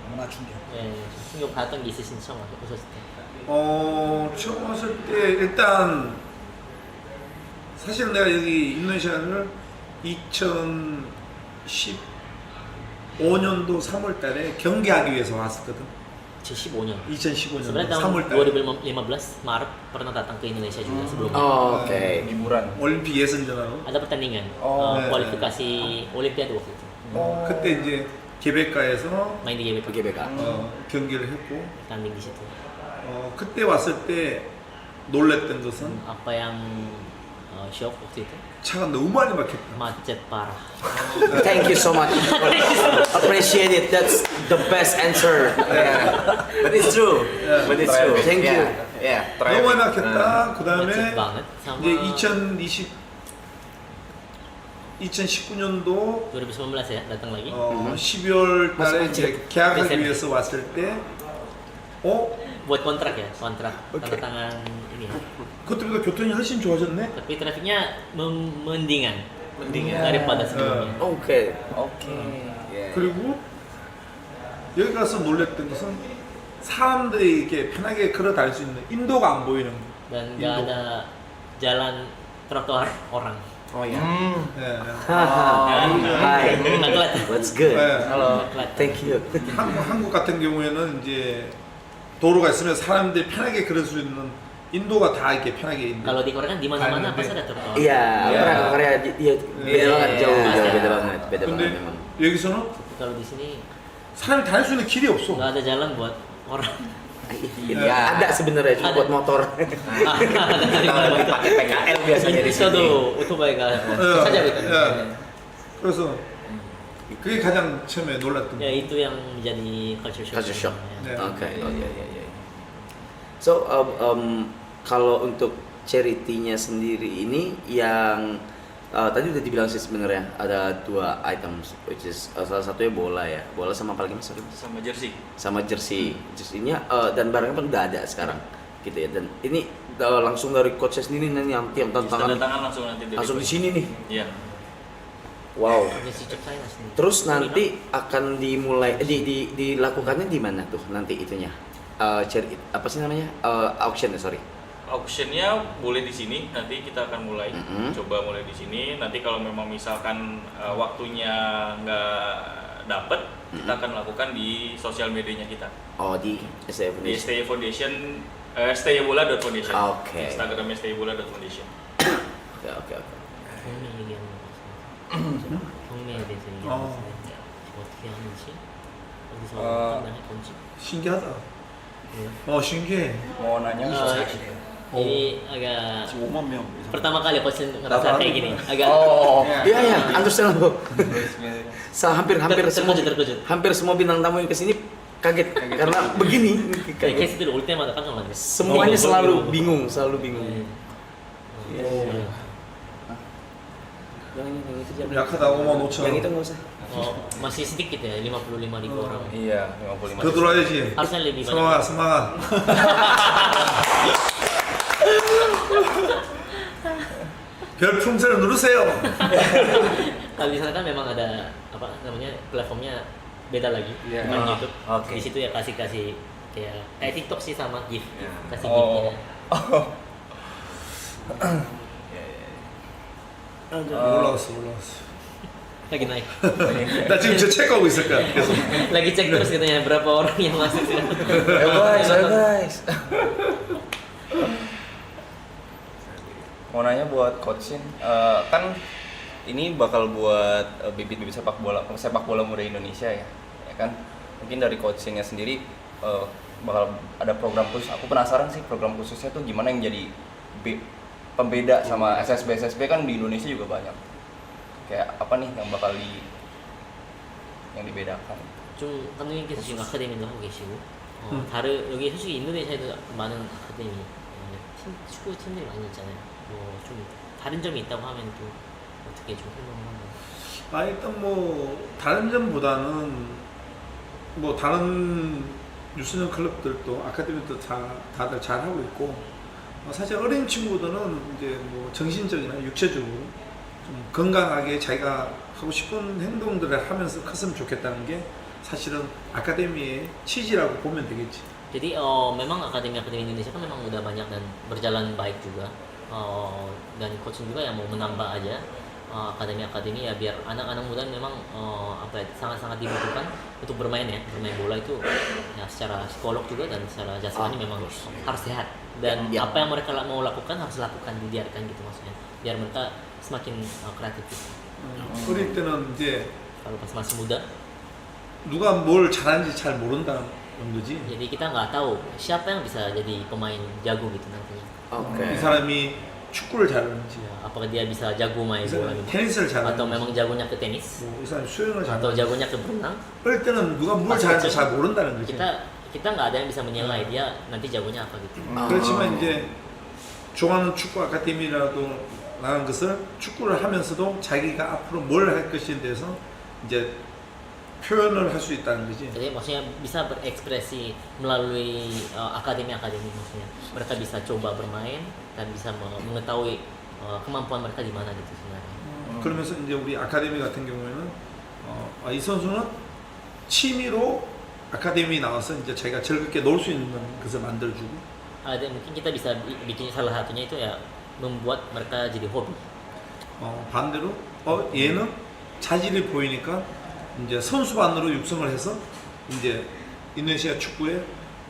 문화 충격. 예, 충격 받았던 게 있으신 처음 오셨을 때. 처음 왔을 때 일단 사실은 내가 여기 인도네시아를 2015년도 3월 달에 경기하기 위해서 왔었거든. 2015년. 2015년 Sebenarnya tahun 3월 달. 2015 Maret pernah datang ke Indonesia juga sebelumnya. Oh, oke. Liburan. 올림픽 예선전하고. Ada pertandingan 네. kualifikasi Olimpiade waktu itu. 그때 이제 개백가에서 Main di GBK. GBK. 경기를 했고 Tanding di situ. 그때 왔을 때 놀랬던 것은 Apa yang shock waktu itu? 차가 너무 많이 막혔다. Macet parah. Thank you so much. Appreciate it. That's the best answer. But it's true. But it's true. Thank you. Yeah. 너무 많이 막혔다. 그 다음에 Macet banget sama 이제 2019년도 2019 ya datang lagi. 12월 달에 이제 계약하기 Desember. 위해서 왔을 때 Buat kontrak ya, kontrak tanda tangan ini. 그때보다 교통이 훨씬 좋아졌네. Tapi trafiknya mendingan daripada sebelumnya. Oke. 그리고 여기 가서 놀랬던 것은 사람들이 이렇게 편하게 걸어 다닐 수 있는 인도가 안 보이는 거. Dan nggak ada jalan trotoar orang. Oh ya. Hi. Nggak kelihatan. That's good. Halo. Nggak kelihatan. Thank you. 한국 같은 경우에는 이제 도로가 있으면 사람들이 편하게 걸을 수 있는 인도가 다 이렇게 편하게 있는. Kalau di Korea kan di mana-mana pasti ada trotoar. Iya, pernah ke Korea dia beda banget, jauh beda banget, beda 근데 banget memang. 여기서는 Kalau di sini 사람이 다닐 수 있는 길이 없어. nggak ada jalan buat orang. Ya, ada sebenarnya cuma Ada. buat motor. Pakai PKL biasanya di sini. 있어도 오토바이가 찾아오거든요. 그래서 그게 가장 처음에 놀랐던 Ya itu yang menjadi culture shock. Culture shock. Ya. Oke. So kalau untuk charity-nya sendiri ini yang tadi udah dibilang sih sebenarnya ada 2 items, which is salah satunya bola ya, bola sama apa lagi mas? Sama jersey. Sama jersey, jersey-nya dan barangnya pun udah ada sekarang, gitu ya. Dan ini langsung dari coach sendiri nih yang Tanda tantangan tangan langsung nanti dari langsung di coach. sini nih. Iya. Wow. Jersey Cup saya sendiri. Terus nanti akan dimulai dilakukannya di mana tuh nanti itunya? Charity apa sih namanya? Auction ya, sorry. Auctionnya boleh di sini, nanti kita akan mulai coba mulai di sini. Nanti kalau memang misalkan waktunya nggak dapet, kita akan lakukan di sosial medianya kita. Oh, di STI Di Foundation. STI Foundation, staybola.foundation. Oke. Instagramnya staybola.foundation. Oke. 경미 얘기하는 거 같습니다. 경미에 대해서 얘기하는데 어떻게 하는지 어디서 판단해 본지. 신기하다. 신기해. Mau nanya Ini agak pertama kali coach ngerasa kayak gini, agak Iya, understandable. Hampir terkejut. hampir semua bintang tamu yang kesini kaget karena begini. kayak situ 올 때마다 깜짝 놀랐어요. Semuanya selalu bingung. Yang itu jangan. 약하다 55,000원. Yang itu nggak usah. Masih sedikit ya, 55.000 orang. Iya, 55. 더 들어와야지. Harusnya lebih banyak. 스마가. 별풍선을 누르세요. Kalau di sana kan memang ada apa namanya platformnya beda lagi, bukan YouTube. Di situ ya kasih kayak TikTok sih sama gift, kasih giftnya. 올라왔어. lagi naik. 나 지금 저 체크하고 있을 거야. 계속. Lagi cek terus katanya berapa orang yang masuk sih. Ayo guys. Mau nanya buat coachin, kan ini bakal buat bibit-bibit sepak bola muda Indonesia ya kan? Mungkin dari coachingnya sendiri bakal ada program khusus. Aku penasaran sih program khususnya tuh gimana yang jadi pembeda sama SSB kan di Indonesia juga banyak. Kayak apa nih yang bakal yang dibedakan? 좀 감독님께서 지금 아카데미도 하고 계시고 다른 여기 솔직히 인도네시아에도 많은 아카데미 축구 팀들이 많이 있잖아요. 뭐 좀 다른 점이 있다고 하면 또 어떻게 좀 설명을 한가요? 일단 뭐 다른 점보다는 뭐 다른 유소년 클럽들도 아카데미도 다들 잘 하고 있고 사실 어린 친구들은 이제 뭐 정신적이나 육체적으로 좀 건강하게 자기가 하고 싶은 행동들을 하면서 컸으면 좋겠다는 게 사실은 아카데미의 취지라고 보면 되겠지. Jadi memang akademi Indonesia kan memang udah banyak dan berjalan baik juga. Dan coaching juga yang mau menambah aja akademi ya biar anak-anak muda memang sangat-sangat dibutuhkan untuk bermain bola itu ya secara psikolog juga dan secara jasmani memang harus sehat dan apa yang mereka mau lakukan harus lakukan dibiarkan gitu maksudnya biar mereka semakin kreatif gitu. 어릴 때는 이제 kalau pas masih muda 누가 뭘 잘하는지 잘 모른다는 거지. jadi kita nggak tahu siapa yang bisa jadi pemain jago gitu nantinya. 이 사람이 축구를 잘하는지, apakah dia bisa jago main bola gitu? 테니스를 잘하는지, atau memang jagonya ke tenis, 이 사람이 수영을 atau 잘하는지. jagonya ke berenang. 어릴 때는 누가 뭘 잘하는지 잘 모른다는 거지. kita nggak ada yang bisa menilai dia nanti jagonya apa gitu. 그렇지만 이제 좋아하는 축구 아카데미라도 라는 것을 축구를 하면서도 자기가 앞으로 뭘 할 것에 대해서 이제 표현을 할 수 있다는 거지. Jadi maksudnya bisa berekspresi melalui akademi maksudnya. Mereka bisa coba bermain dan bisa mengetahui kemampuan mereka di mana gitu sebenarnya. 그러면서 이제 우리 아카데미 같은 경우에는 이 선수는 취미로 아카데미 나와서 이제 자기가 즐겁게 놀 수 있는 것을 만들어주고. Ada mungkin kita bisa bikin salah satunya itu ya membuat mereka jadi hobi. 반대로 얘는 자질이 보이니까 이제 선수반으로 육성을 해서 이제 인도네시아 축구에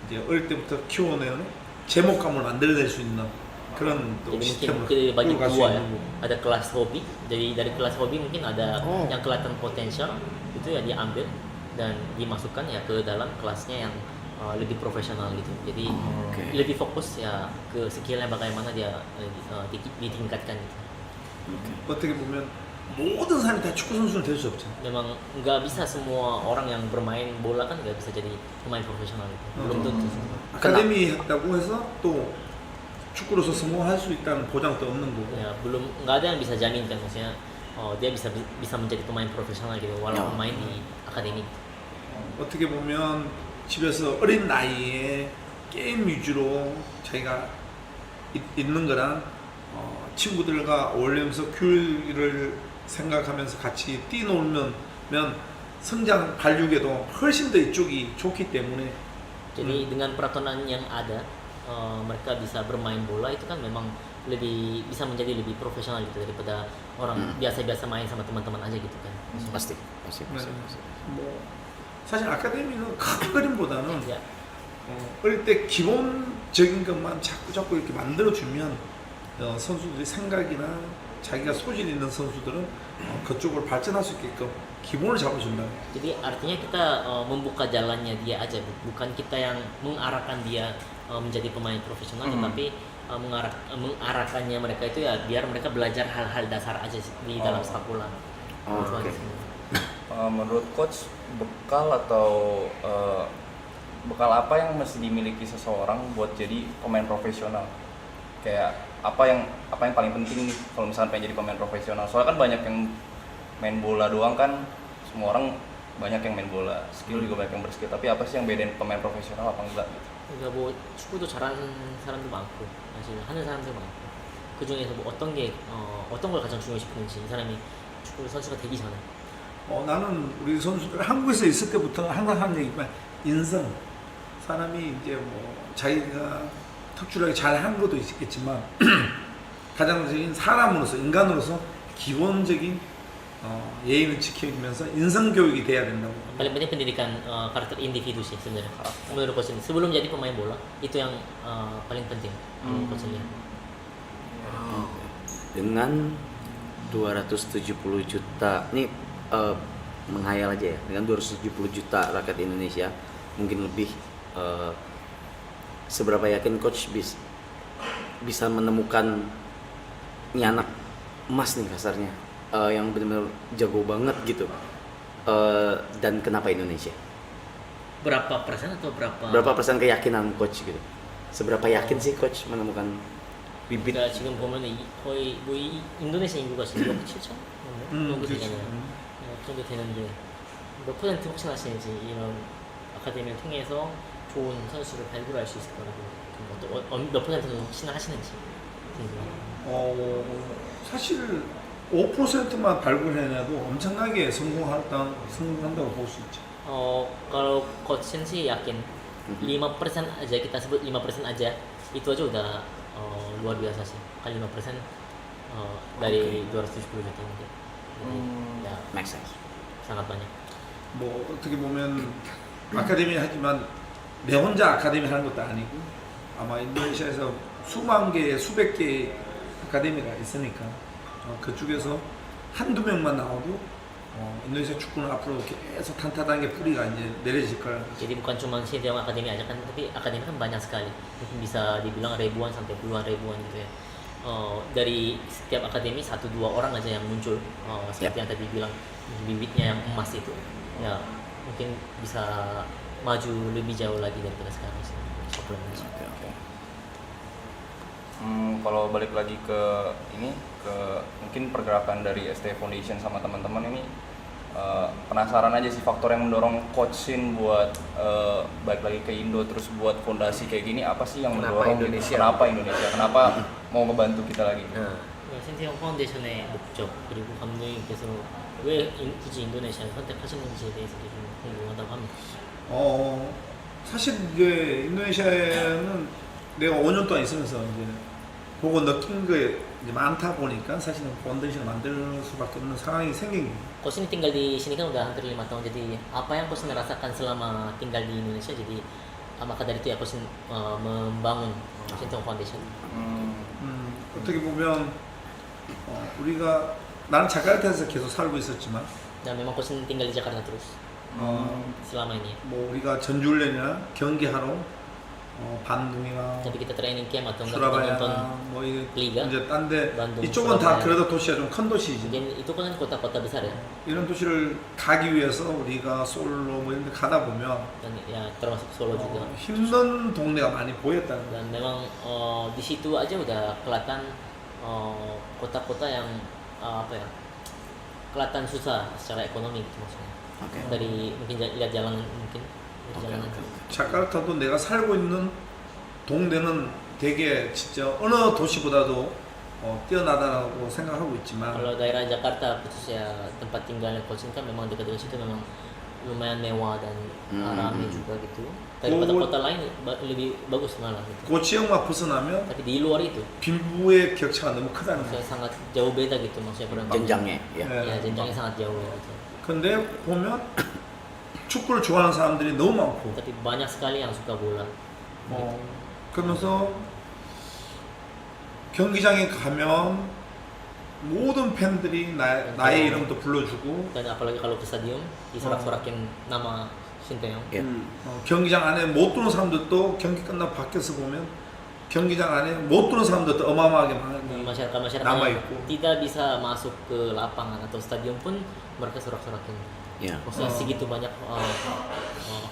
이제 어릴 때부터 키워내는 제목감을 만들어낼 수 있는 그런 또 Jadi 시스템을 mungkin bagi 끌고 갈수 dua ya. 있는 거고. Ada kelas hobi. Dari kelas hobi mungkin ada yang kelihatan potensial itu ya diambil dan dimasukkan ya ke dalam kelasnya yang lebih profesional gitu. Jadi lebih fokus ya ke skillnya bagaimana dia ditingkatkan gitu. 어떻게 보면 모든 사람이 다 축구 선수는 될 수 없잖아. Memang nggak bisa semua orang yang bermain bola kan nggak bisa jadi pemain profesional gitu. Belum tentu. 아카데미 했다고 해서 또 축구로서 성공할 수 있다는 보장도 없는 거고. Ya belum nggak ada yang bisa jamin kan maksudnya dia bisa menjadi pemain profesional gitu walaupun main di akademi. 어떻게 보면 집에서 어린 나이에 게임 위주로 자기가 있는 거랑 친구들과 어울리면서 교육을 생각하면서 같이 뛰놀면 성장 발육에도 훨씬 더 이쪽이 좋기 때문에. Jadi dengan peraturan yang ada mereka bisa bermain bola itu kan memang bisa menjadi lebih profesional gitu daripada orang biasa-biasa main sama teman-teman aja gitu kan. Pasti. 뭐 사실 아카데미는 큰 그림보다는 어릴 때 기본적인 것만 자꾸 이렇게 만들어주면 선수들이 생각이나 자기가 소질 있는 선수들은 그쪽으로 발전할 수 있게끔 기본을 잡아준다. Jadi artinya kita membuka jalannya dia aja, bukan kita yang mengarahkan dia menjadi pemain profesional, tetapi mengarahkannya mereka itu ya biar mereka belajar hal-hal dasar aja di dalam sepak bola. Menurut coach bekal apa yang mesti dimiliki seseorang buat jadi pemain profesional? Kayak apa yang paling penting nih kalau misalnya pengen jadi pemain profesional? Soalnya kan banyak yang main bola doang kan, semua orang banyak yang main bola, skill juga banyak yang berskill. Tapi apa sih yang bedain pemain profesional apa enggak gitu? 그러니까 뭐 축구도 잘하는 사람도 많고 사실 하는 사람도 많고 그 중에서 뭐 어떤 걸 가장 중요시하는지 이 사람이 축구 선수가 되기 전에. 나는 우리 선수들 한국에서 있을 때부터 항상 하는 얘기지만 인성. 사람이 이제 뭐 자기가 특출나게 잘한 것도 있겠지만 가장적인 사람으로서 인간으로서 기본적인 예의는 지키면서 인성 교육이 돼야 된다고. Paling penting pendidikan karakter individu sih sebenarnya. Menurut coach ini sebelum jadi pemain bola itu yang paling penting coach lihat. Dengan 270 juta, ini menghayal aja ya, dengan 270 juta rakyat Indonesia, mungkin lebih, seberapa yakin coach bisa menemukan ini anak emas nih kasarnya, yang benar-benar jago banget gitu, dan kenapa Indonesia? Berapa persen atau berapa? Berapa persen keyakinan coach gitu? Seberapa yakin sih coach menemukan bibit? 그러니까 지금 보면 거의 뭐 인도네시아 인구가 지금 7천 정도 되잖아요. 그 정도 되는데 몇 퍼센트 혹시나 하시는지 이런 아카데미를 통해서 좋은 선수를 발굴할 수 있을 거라고 몇 퍼센트 혹시나 하시는지 궁금해요. 사실 5%만 발굴해내도 엄청나게 성공한다고 볼 수 있죠. Kalau coach sih yakin 5% aja, kita sebut 5% aja itu aja udah luar biasa sih. Kali 5% dari 270 juta mungkin. Ya, make sense. sangat banyak. 뭐 어떻게 보면 아카데미 하지만 내 혼자 아카데미 하는 것도 아니고 아마 인도네시아에서 수만 개, 수백 개의 아카데미가 있으니까 그쪽에서 한두 명만 나와도 인도네시아 축구는 앞으로 계속 탄탄하게 뿌리가 이제 내려질 거라는 거죠. Jadi bukan cuma Sinteyong Akademi aja kan, tapi akademi kan banyak sekali. Mungkin bisa dibilang ribuan sampai puluhan ribuan gitu ya. Dari setiap akademi 1-2 orang aja yang muncul, seperti yang tadi bilang bibitnya yang emas itu, ya mungkin bisa maju lebih jauh lagi daripada sekarang sih. Kalau balik lagi ke ini, ke mungkin pergerakan dari ST Foundation sama teman-teman ini, penasaran aja sih faktor yang mendorong Coach Shin buat balik lagi ke Indo terus buat fondasi kayak gini, apa sih yang mendorong Indonesia? Kenapa Indonesia? Kenapa mau ngebantu kita lagi? 신태영 파운데이션의 목적 그리고 감독님께서 왜 굳이 인도네시아를 선택하셨는지에 대해서 좀 궁금하다고 합니다. 사실 이제 인도네시아는 내가 5년 동안 있으면서 이제 보고 느낀 게 이제 많다 보니까 사실은 파운데이션을 만들 수밖에 없는 상황이 생긴 거예요. Coach ini tinggal di sini kan udah hampir 5 tahun, jadi apa yang Coach ini rasakan selama tinggal di Indonesia, jadi maka dari itu ya Coach membangun 신태영 파운데이션. 어떻게 보면 우리가 나는 자카르타에서 계속 살고 있었지만 Dan memang Coach ini tinggal di Jakarta terus selama ini. 뭐 우리가 전주훈련이나 경기하러 반둥이나 Tapi kita training camp atau enggak 수라바야 kita nonton 뭐 이게 Liga, 이제 딴데 Bandung, 이쪽은 다 Surabaya. 그래도 도시가 좀 큰 도시지. Mungkin itu kan kota-kota besar ya. 이런 도시를 가기 위해서 우리가 솔로 뭐 이런 데 가다 보면 Dan ya termasuk Solo juga. 힘든 동네가 많이 보였다는 거예요. Dan memang di situ aja udah kelihatan kota-kota yang apa ya, kelihatan susah secara ekonomi gitu maksudnya. Dari mungkin lihat jalan mungkin jalanan. 자카르타도 내가 살고 있는 동네는 되게 진짜 어느 도시보다도 뛰어나다라고 생각하고 있지만 Kalau daerah Jakarta khususnya tempat tinggalnya Coach kan memang dekat-dekat situ memang lumayan mewah dan ramai juga gitu. Daripada kota lain lebih bagus malah gitu. 그 지역만 벗어나면 Tapi di luar itu 빈부의 격차가 너무 크다는 거예요. maksudnya sangat jauh beda gitu maksudnya kurang. jenjangnya ya. Ya jenjangnya sangat jauh gitu. 근데 보면 축구를 좋아하는 사람들이 너무 많고 Tapi banyak sekali yang suka bola. 그러면서 경기장에 가면 모든 팬들이 나의 이름도 불러주고 Dan apalagi kalau ke stadium disorak-sorakin nama Sinteyong. 경기장 안에 못 들어오는 사람들도 경기 끝나고 밖에서 보면 경기장 안에 못 들어오는 사람들도 어마어마하게 Masyarakat 남아 yang 있고 tidak bisa masuk ke lapangan atau stadion pun mereka sorak-sorakin. Ya. Maksudnya segitu banyak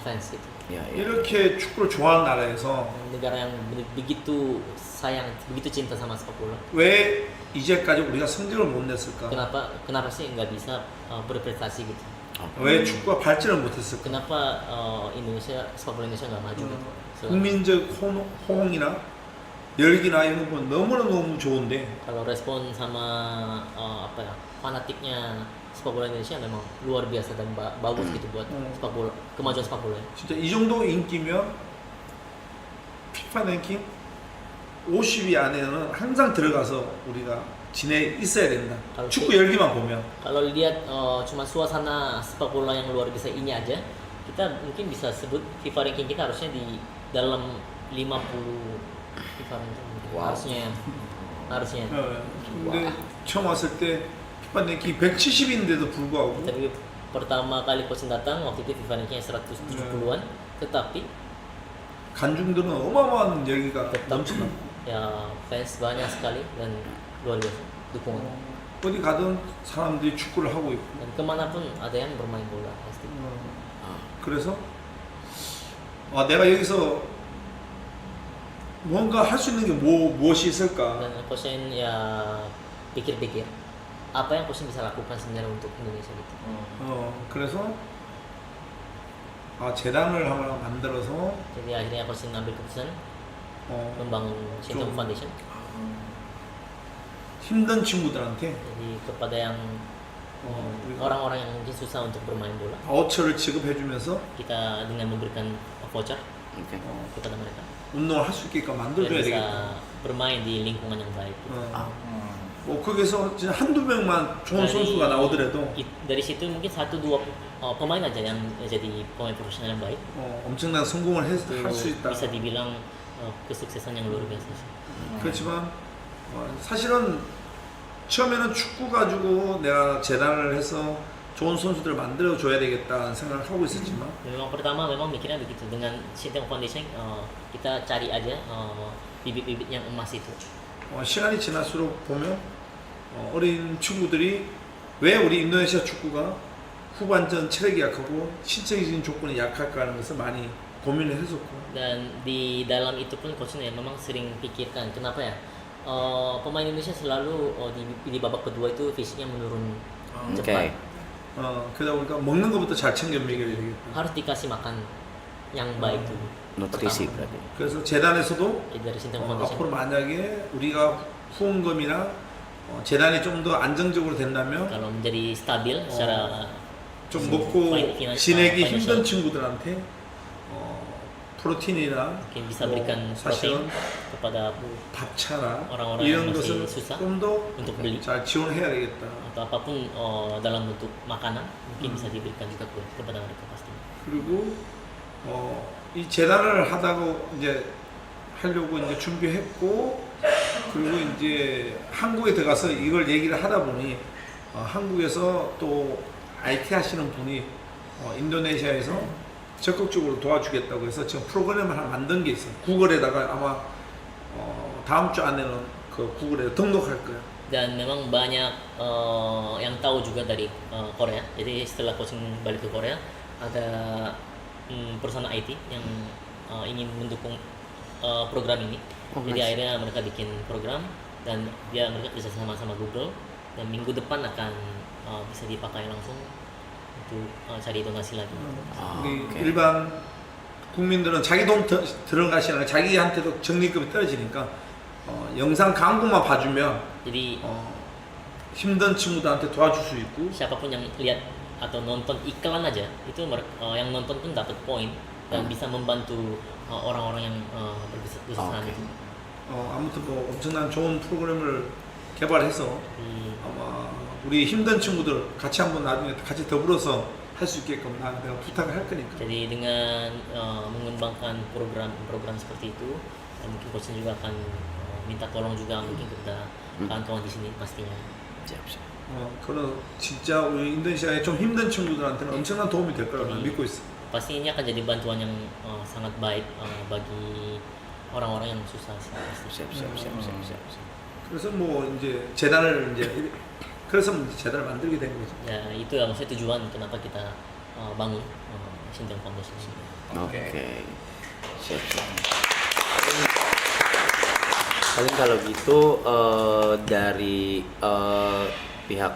fans gitu. 이렇게 축구를 좋아하는 나라에서 Negara yang begitu sayang, begitu cinta sama sepak bola. 왜 이제까지 우리가 성적을 못 냈을까? Kenapa sih nggak bisa berprestasi gitu? 왜 축구가 발전을 못했을까? Kenapa Indonesia sepak bola Indonesia nggak maju gitu? 국민적 호응이나 열기나 이런 건 너무너무 좋은데 Kalau respon sama apa ya, fanatiknya sepak bola Indonesia memang luar biasa dan bagus gitu buat sepak bola, kemajuan sepak bola. 진짜 이 정도 인기면 FIFA 랭킹 50위 안에는 항상 들어가서 우리가 지내 있어야 된다. Kalau 축구 열기만 보면. Kalau lihat cuma suasana sepak bola yang luar biasa ini aja, kita mungkin bisa sebut FIFA ranking kita harusnya di dalam 50 FIFA ranking. Wow. harusnya. 근데 처음 왔을 때 FIFA 랭킹 170인데도 불구하고 Tapi pertama kali coaching datang waktu itu FIFA rankingnya 170-an, tetapi 관중들은 어마어마한 열기가 tetap 넘치나. ya fans banyak sekali dan luar biasa dukungan. 어디 가든 사람들이 축구를 하고 있고. Dan kemanapun ada yang bermain bola pasti. 그래서 내가 여기서 뭔가 할 수 있는 게 무엇이 있을까? Dan coaching ya pikir-pikir apa yang coaching bisa lakukan sebenarnya untuk Indonesia gitu. 그래서 재단을 하나 만들어서 Jadi akhirnya coaching ambil keputusan membangun Sintong 좀 Foundation. 힘든 친구들한테 Jadi kepada yang orang-orang yang mungkin susah untuk bermain bola, 바우처를 지급해주면서 kita dengan memberikan voucher Oke. kepada mereka 운동을 할 수 있게끔 biar 만들어줘야 bisa 되겠다. bermain di lingkungan yang baik. 뭐 거기서 진짜 한두 명만 좋은 선수가 나오더라도 Dari situ mungkin 1-2 pemain aja yang jadi pemain profesional yang baik. 엄청난 성공을 할 수 Itu 있다. bisa dibilang kesuksesan yang luar biasa sih. 그렇지만 사실은 처음에는 축구 가지고 내가 재단을 해서 좋은 선수들을 만들어 줘야 되겠다는 생각을 하고 있었지만 Memang pertama memang mikirnya begitu, dengan Sintong Foundation kita cari aja bibit-bibit yang emas itu. 시간이 지날수록 보면 어린 친구들이 왜 우리 인도네시아 축구가 후반전 체력이 약하고 신체적인 조건이 약할까 하는 것을 많이 고민을 했었고 Dan di dalam itu pun coachnya memang sering pikirkan kenapa ya pemain Indonesia selalu di babak kedua itu fisiknya menurun cepat. 그러다 보니까 먹는 것부터 잘 챙겨 먹여야 되겠다. Harus dikasih makan yang baik dulu. Nutrisi pertama. berarti. 그래서 재단에서도 Dari Sintong Foundation. 앞으로 만약에 우리가 후원금이나 재단이 좀 더 안정적으로 된다면 Kalau menjadi stabil secara 좀 먹고 지내기 힘든 financial, 친구들한테 프로틴이나 mungkin bisa berikan protein 사실은 kepada 밥차나 orang-orang 이런 yang 것을 masih susah 좀 더 untuk beli 잘 지원해야 되겠다. atau apapun dalam bentuk makanan mungkin bisa diberikan juga kepada mereka pasti. 그리고 이 재단을 하다가 이제 하려고 이제 준비했고 그리고 이제 한국에 들어가서 이걸 얘기를 하다 보니 한국에서 또 IT 하시는 분이 인도네시아에서 적극적으로 도와주겠다고 해서 지금 프로그램을 하나 만든 게 있어요. 구글에다가 아마 다음 주 안에는 그 구글에 등록할 거예요. Dan memang banyak yang tahu juga dari Korea. Jadi setelah coaching balik ke Korea ada perusahaan IT yang ingin mendukung program ini. Jadi akhirnya mereka bikin program dan mereka kerja sama Google dan minggu depan akan bisa dipakai langsung untuk cari donasi lagi. 우리 일반 국민들은 자기 돈 들어가시는 자기한테도 적립금이 떨어지니까 영상 광고만 봐주면 Jadi 힘든 친구들한테 도와줄 수 있고 siapapun yang lihat atau nonton iklan aja itu yang nonton pun dapat poin dan bisa membantu orang-orang yang berkesusahan itu. 아무튼 뭐 엄청난 좋은 프로그램을 개발해서 아마 우리 힘든 친구들 같이 한번 나중에 같이 더불어서 할 수 있게끔 내가 부탁을 할 거니까. Jadi dengan mengembangkan program seperti itu, mungkin coaching juga akan minta tolong juga mungkin kepada kawan-kawan di sini pastinya. 그런 진짜 우리 인도네시아의 좀 힘든 친구들한테는 엄청난 도움이 될 거라고 믿고 있어. Pasti ini akan jadi bantuan yang sangat baik bagi orang-orang yang susah sih. 그래서 뭐 이제 재단을 그래서 재단을 만들게 된 거죠. Ya itu ya maksudnya tujuan kenapa kita bangun Sintong Foundation ini. Oke. Siap. Paling kalau gitu dari pihak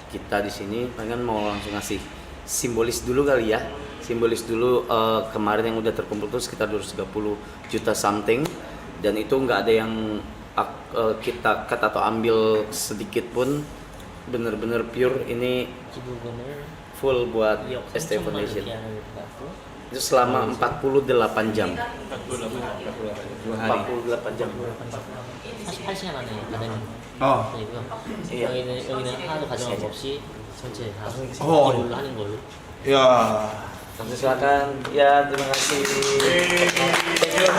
kita di sini pengen mau langsung ngasih simbolis dulu kali ya. Simbolis dulu kemarin yang udah terkumpul tuh sekitar 230 juta something dan itu nggak ada yang kita cut atau ambil sedikit pun, bener-bener pure ini full buat ST Foundation. Itu selama 48 jam. 48 48 jam. 48시간 안에 가는 어. 거니고요. Iya. 여기는 하나도 가져간 거 없이 전체 다 어. 이걸로 하는 걸로. 야. Langsung silakan. Ya, terima kasih.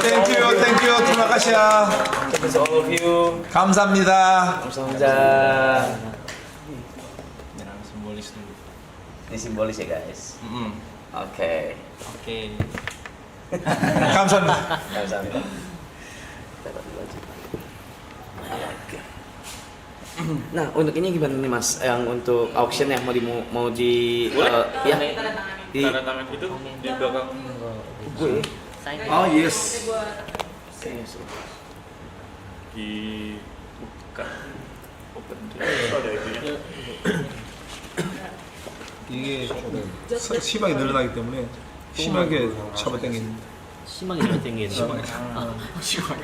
Thank you. Terima kasih ya. Thank you to all of you. 감사합니다. Kamsahamnida. Jangan simbolis dulu. Ini simbolis ya guys. Oke. Oke. 감사합니다. Kamsahamnida. Dapat dulu aja. Oke. Nah, untuk ini gimana nih Mas? Yang untuk auction yang mau di ya di Tanda tangan itu di belakang gue. Oh yes. dibuka open Oh, ada itunya. 이게 심하게 늘어나기 때문에 심하게 잡아당기는. 심하게 잡아당기는. 심하게.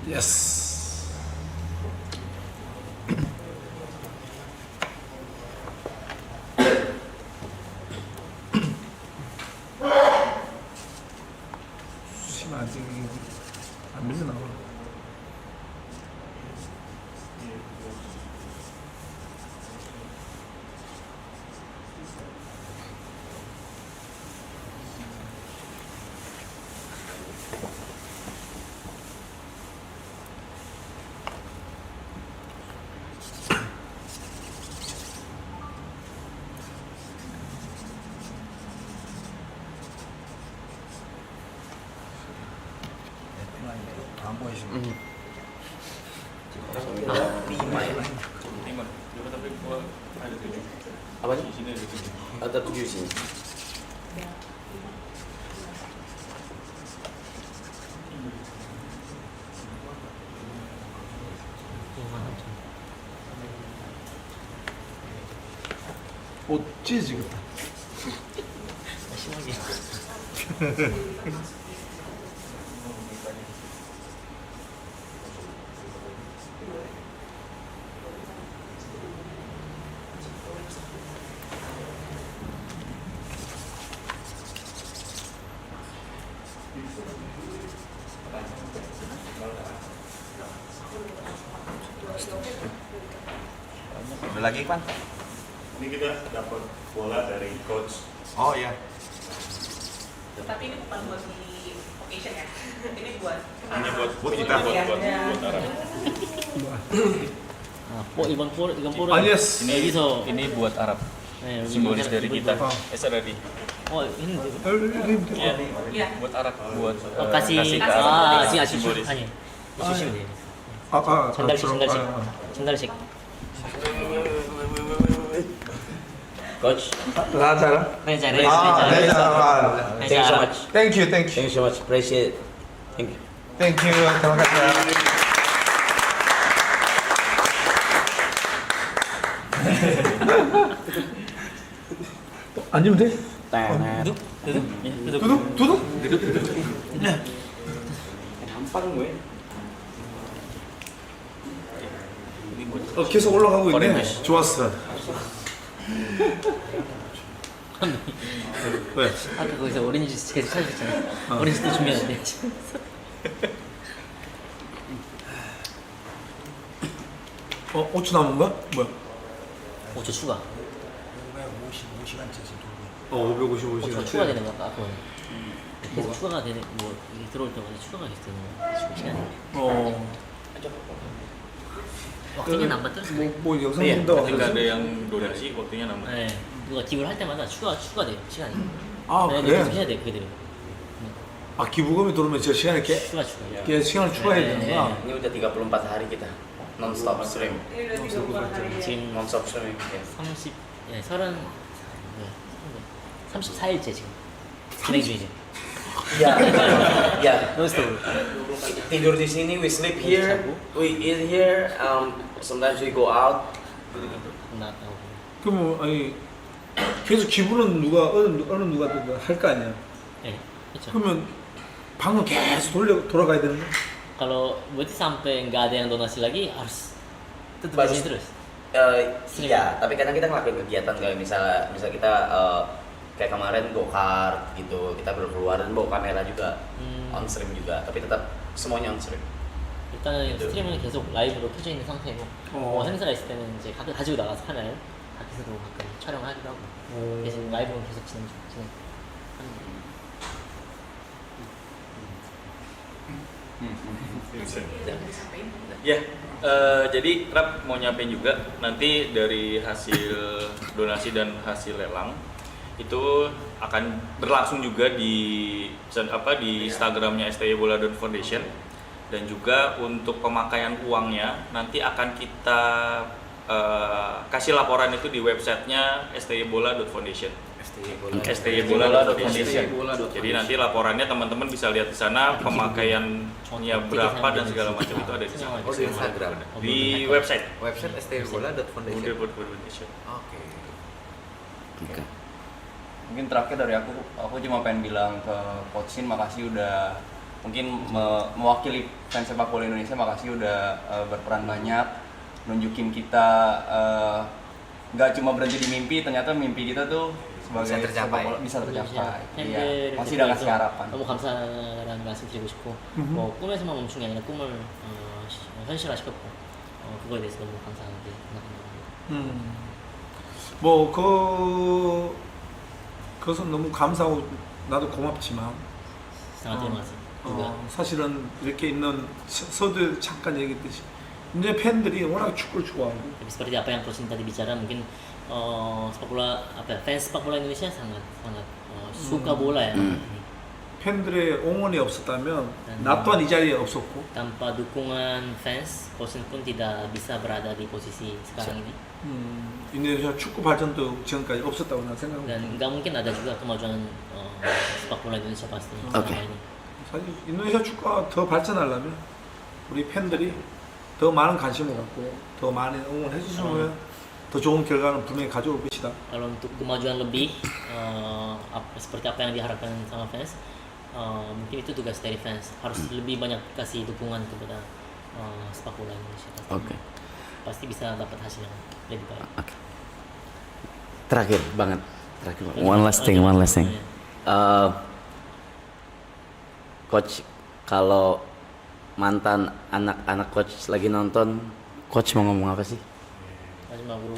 예스. 심하게 안 밀려 나와. 안 보이시면. Lima ya. Lima. Tapi gua ada 7. Apa Di nih? sini ada 7. Ada 7 sini. 옷 찢어지겠다. 심하게. Ada lagi kan? Ini kita dapat bola dari coach. Oh iya. Tapi ini bukan buat di occasion ya. Ini buat Hanya buat kita buat Arab. 이번 볼은 아 예스. 여기서 Ini buat Arab. 네, 여기 Simbolis 이거 dari 이거 kita. 이거. Esaradi. 했는데. Iya. Buat Arab, buat kasih kasih ke Arab. 지금 아직 Simbolis. 아니 주시면 돼요. 아, 전달식. Coach, 라자라. 네, 잘 아, 네, 자, thank you so much. Thank you. Thank you so much. Appreciate. Thank you. Thank you. terima kasih. 앉으면 돼? 두둑? Gampang gue. 계속 올라가고 있네. 좋았어. 왜? 아까 거기서 오렌지 주스 계속 찾으셨잖아요. 오렌지 또 준비했는데. 어, 5초 남은 거야? 뭐야? 5초 추가. 555시간째지 돌고. 555시간. 5초 추가되는 거 아까 계속 추가가 되는 뭐 이게 들어올 때마다 추가가 계속 되는 시간이. waktunya nambah terus. 뭐 영상 Iya, 본다고 Ketika 하면서. ada yang donasi, waktunya nambah. 네, 누가 기부를 할 때마다 추가돼요 시간이. 아, 네, 그래? 계속 해야 돼 그대로. 아, 기부금이 들어오면 저 시간에 추가. 시간을 추가해야 네, 되는구나. Ini udah 34 hari kita non-stop stream. Ini udah 34 hari. 지금 Non-stop streaming. Ya. 30, 예, 34일째 지금 진행 중이죠. Ya, ya. non-stop. Tidur di sini, we sleep here, we eat here. Sometimes we go out. 그러면 아니 계속 기부는 누가 어느 누가 할 거 아니야. 네, 그렇죠. 그러면 방은 계속 돌아가야 되는 거야? Kalau berarti sampai nggak ada yang donasi lagi harus tetap di sini terus. Iya, tapi kadang kita ngelakuin kegiatan kayak misalnya kita kayak kemarin go-kart gitu, kita berkeluar dan bawa kamera juga, on stream juga, tapi tetap semuanya on stream. 일단은 스트리밍은 계속 라이브로 켜져 있는 상태고 행사가 있을 때는 이제 가지고 나가서 하나요? 밖에서도 가끔 촬영하기도 하고 대신 라이브는 계속 진행하는 Ya, jadi Rap mau nyampein juga nanti dari hasil donasi dan hasil lelang itu akan berlangsung juga di Instagramnya STY Bola Foundation, dan juga untuk pemakaian uangnya nanti akan kita kasih laporan itu di websitenya STY Bola Foundation. STY Bola Foundation. Jadi nanti laporannya teman-teman bisa lihat di sana, pemakaiannya berapa dan segala macam itu ada di sana. Oh, di Instagram. Di website. Website STYbola.foundation. Oke. Mungkin terakhir dari aku cuma pengen bilang ke Coach Shin, makasih udah mungkin mewakili fans sepak bola Indonesia, makasih udah berperan banyak, nunjukin kita nggak cuma berhenti di mimpi, ternyata mimpi kita tuh sebagai sepak bola bisa tercapai. Iya, masih udah ngasih harapan. 너무 감사라는 말씀 드리고 싶고 뭐 꿈에서만 멈춘 게 아니라 꿈을 현실화시켰고 그거에 대해서 너무 감사하게 생각합니다. 그것은 너무 감사하고 나도 고맙지만 sangat terima kasih. 사실은 이렇게 있는 서두 잠깐 얘기했듯이 이제 팬들이 워낙 축구를 좋아하고 seperti apa yang Coach tadi bicara, mungkin sepak bola fans sepak bola Indonesia sangat suka bola ya. 팬들의 응원이 없었다면 나 또한 이 자리에 없었고 tanpa dukungan fans, Coach pun tidak bisa berada di posisi sekarang ini. 인도네시아 축구 발전도 지금까지 없었다고 난 생각합니다. Dan nggak mungkin ada juga kemajuan sepak bola Indonesia pastinya. Oke. 사실 인도네시아 축구가 더 발전하려면 우리 팬들이 더 많은 관심을 갖고 더 많이 응원해 주시면 더 좋은 결과는 분명히 가져올 것이다. Kalau untuk kemajuan lebih seperti apa yang diharapkan sama fans, mungkin itu tugas dari fans, harus lebih banyak kasih dukungan kepada sepak bola Indonesia. Oke. Pasti bisa dapat hasil yang lebih baik. Oke. Terakhir banget. One last thing. Coach, kalau mantan anak-anak Coach lagi nonton, Coach mau ngomong apa sih? 마지막으로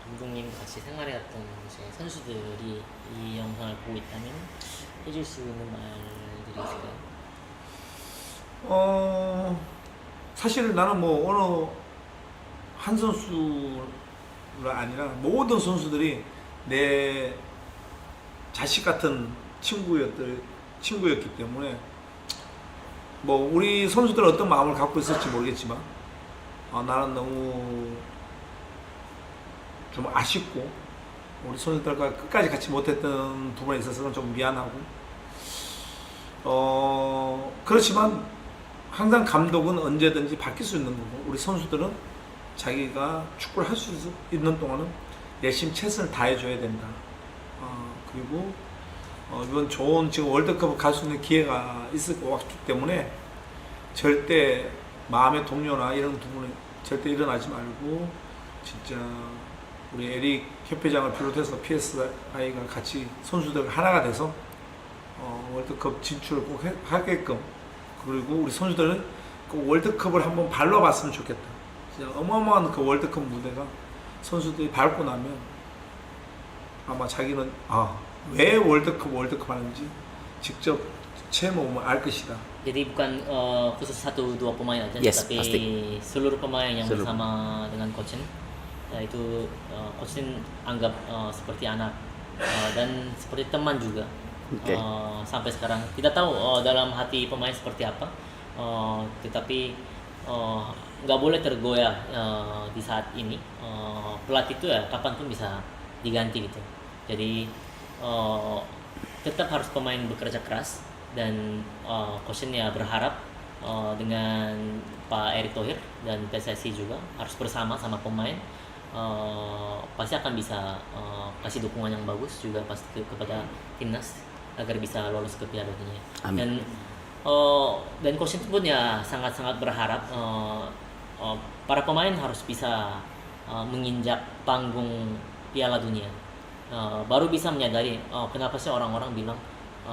감독님 같이 생활해왔던 이제 선수들이 이 영상을 보고 있다면 해줄 수 있는 말들이 있을까요? 사실 나는 뭐 어느 한 선수가 아니라 모든 선수들이 내 자식 같은 친구였기 때문에 뭐 우리 선수들은 어떤 마음을 갖고 있을지 모르겠지만 나는 너무 좀 아쉽고 우리 선수들과 끝까지 같이 못했던 부분에 있어서는 좀 미안하고 그렇지만 항상 감독은 언제든지 바뀔 수 있는 거고 우리 선수들은 자기가 축구를 할 수 있는 동안은 열심히 최선을 다해줘야 된다. 그리고 이번 좋은 지금 월드컵 갈 수 있는 기회가 있을 것 같기 때문에 절대 마음의 동요나 이런 부분에 절대 일어나지 말고 진짜 우리 에릭 협회장을 비롯해서 PSI가 같이 선수들 하나가 돼서 월드컵 진출을 꼭 하게끔, 그리고 우리 선수들은 그 월드컵을 한번 밟아봤으면 좋겠다. 진짜 어마어마한 그 월드컵 무대가 선수들이 밟고 나면 아마 자기는 왜 월드컵 하는지 직접 체험해보면 알 것이다. Jadi bukan khusus 1-2 pemain aja, Yes, tapi pasti. seluruh pemain yang bersama dengan Coach itu Coach anggap seperti anak dan seperti teman juga. Okay. Sampai sekarang tidak tahu dalam hati pemain seperti apa, tetapi nggak boleh tergoyah di saat ini. Pelatih itu ya kapanpun bisa diganti gitu. Jadi tetap harus pemain bekerja keras, dan Coach ya berharap dengan Pak Erick Thohir dan PSSI juga harus bersama sama pemain, pasti akan bisa kasih dukungan yang bagus juga pasti kepada timnas agar bisa lolos ke Piala Dunia. Amin. Dan dan coach itu pun ya sangat-sangat berharap para pemain harus bisa menginjak panggung Piala Dunia. Baru bisa menyadari kenapa sih orang-orang bilang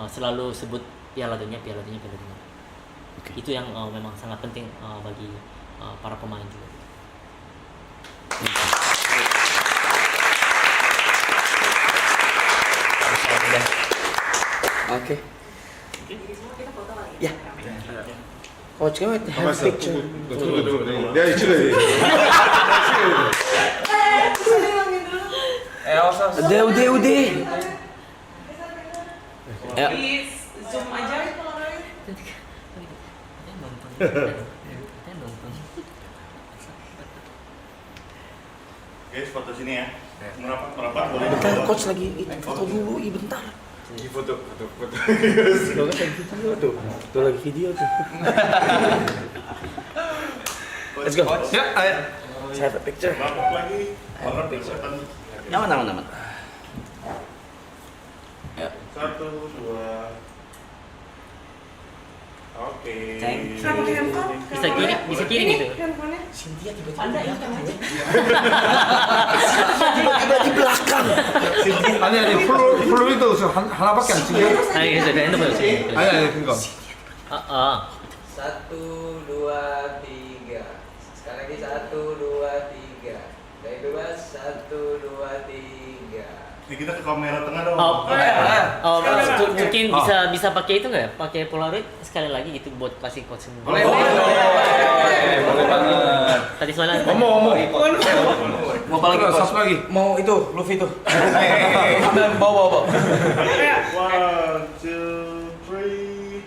selalu sebut Piala Dunia. Oke. Itu yang memang sangat penting bagi para pemain juga. Oke. Jadi semua kita foto kali Ya. Coach kan have picture. 내가 찍어야 돼. Udah. Ya. Please zoom aja. Guys, foto sini ya. Merapat boleh. Bentar, coach lagi foto dulu, bentar. Foto. Tuh kan lagi video tuh. Tuh lagi video tuh. Let's go. Ya, ayo. Saya have a picture. Merapat lagi. Orang picture. Aman. Ya. 1, 2. Oke. Kenapa handphone? Bisa kiri gitu. Handphonenya? Cynthia tiba-tiba Anda di hitam aja. tiba-tiba di belakang. 아니 플로리도 하나밖에 안 찍혀. 아니 그래서 내 핸드폰 지금. 아니 그거. 1, 2, 3. Sekali lagi 1, 2, 3. Dari bebas 1, 2, 3. Ini kita ke kamera tengah dong. Mungkin bisa pakai itu nggak? Pakai Polaroid sekali lagi gitu buat kasih coach. Boleh banget. Tadi soalnya. 어머. Mau apa lagi? satu lagi. Mau itu, Luffy itu. Bawa. 1, 2, 3.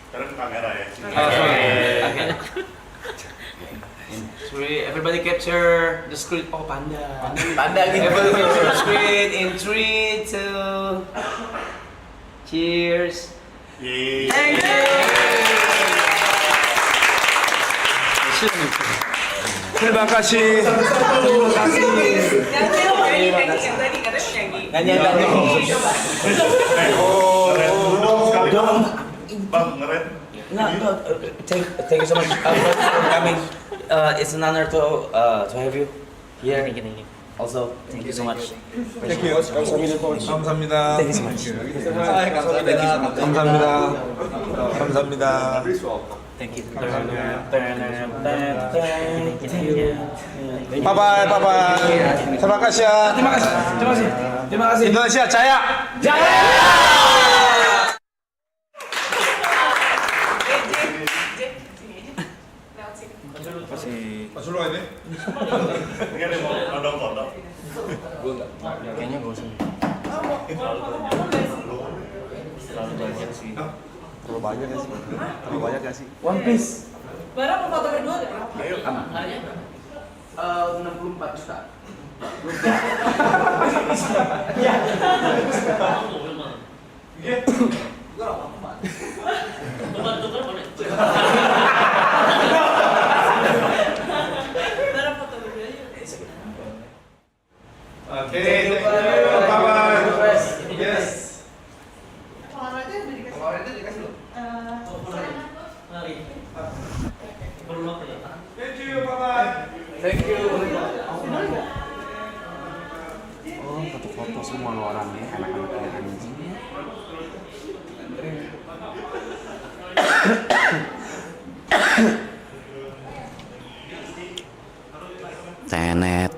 Sekarang ke kamera ya. Okay. Sorry, everybody capture the screen. Oh, panda gitu. Everybody capture the screen in 3, 2. Cheers. Yeay. Thank you. Terima kasih. Nyanyi yang tadi katanya nyanyi. Dong. Bang, ngeren. No, thank you so much for coming. It's an honor to have you here. Thank you. Also, thank you so much. Thank you. 감사합니다. Thank you so much. 감사합니다. Thank you. Bye. Terima kasih. Indonesia jaya. Masuk aja. Ini ada mau nodong foto. Kayaknya gak usah. Terlalu banyak gak sih? One Piece. Barang mau foto berdua gak? Ayo. 64 juta. Barang foto berdua aja. Oke. Bye. Yes. Polaroid udah dikasih. Polaroid dikasih lu? Thank you. Bye. Thank you. Oh, foto-foto semua lo orangnya, anak-anak kayak anjing. Tenet.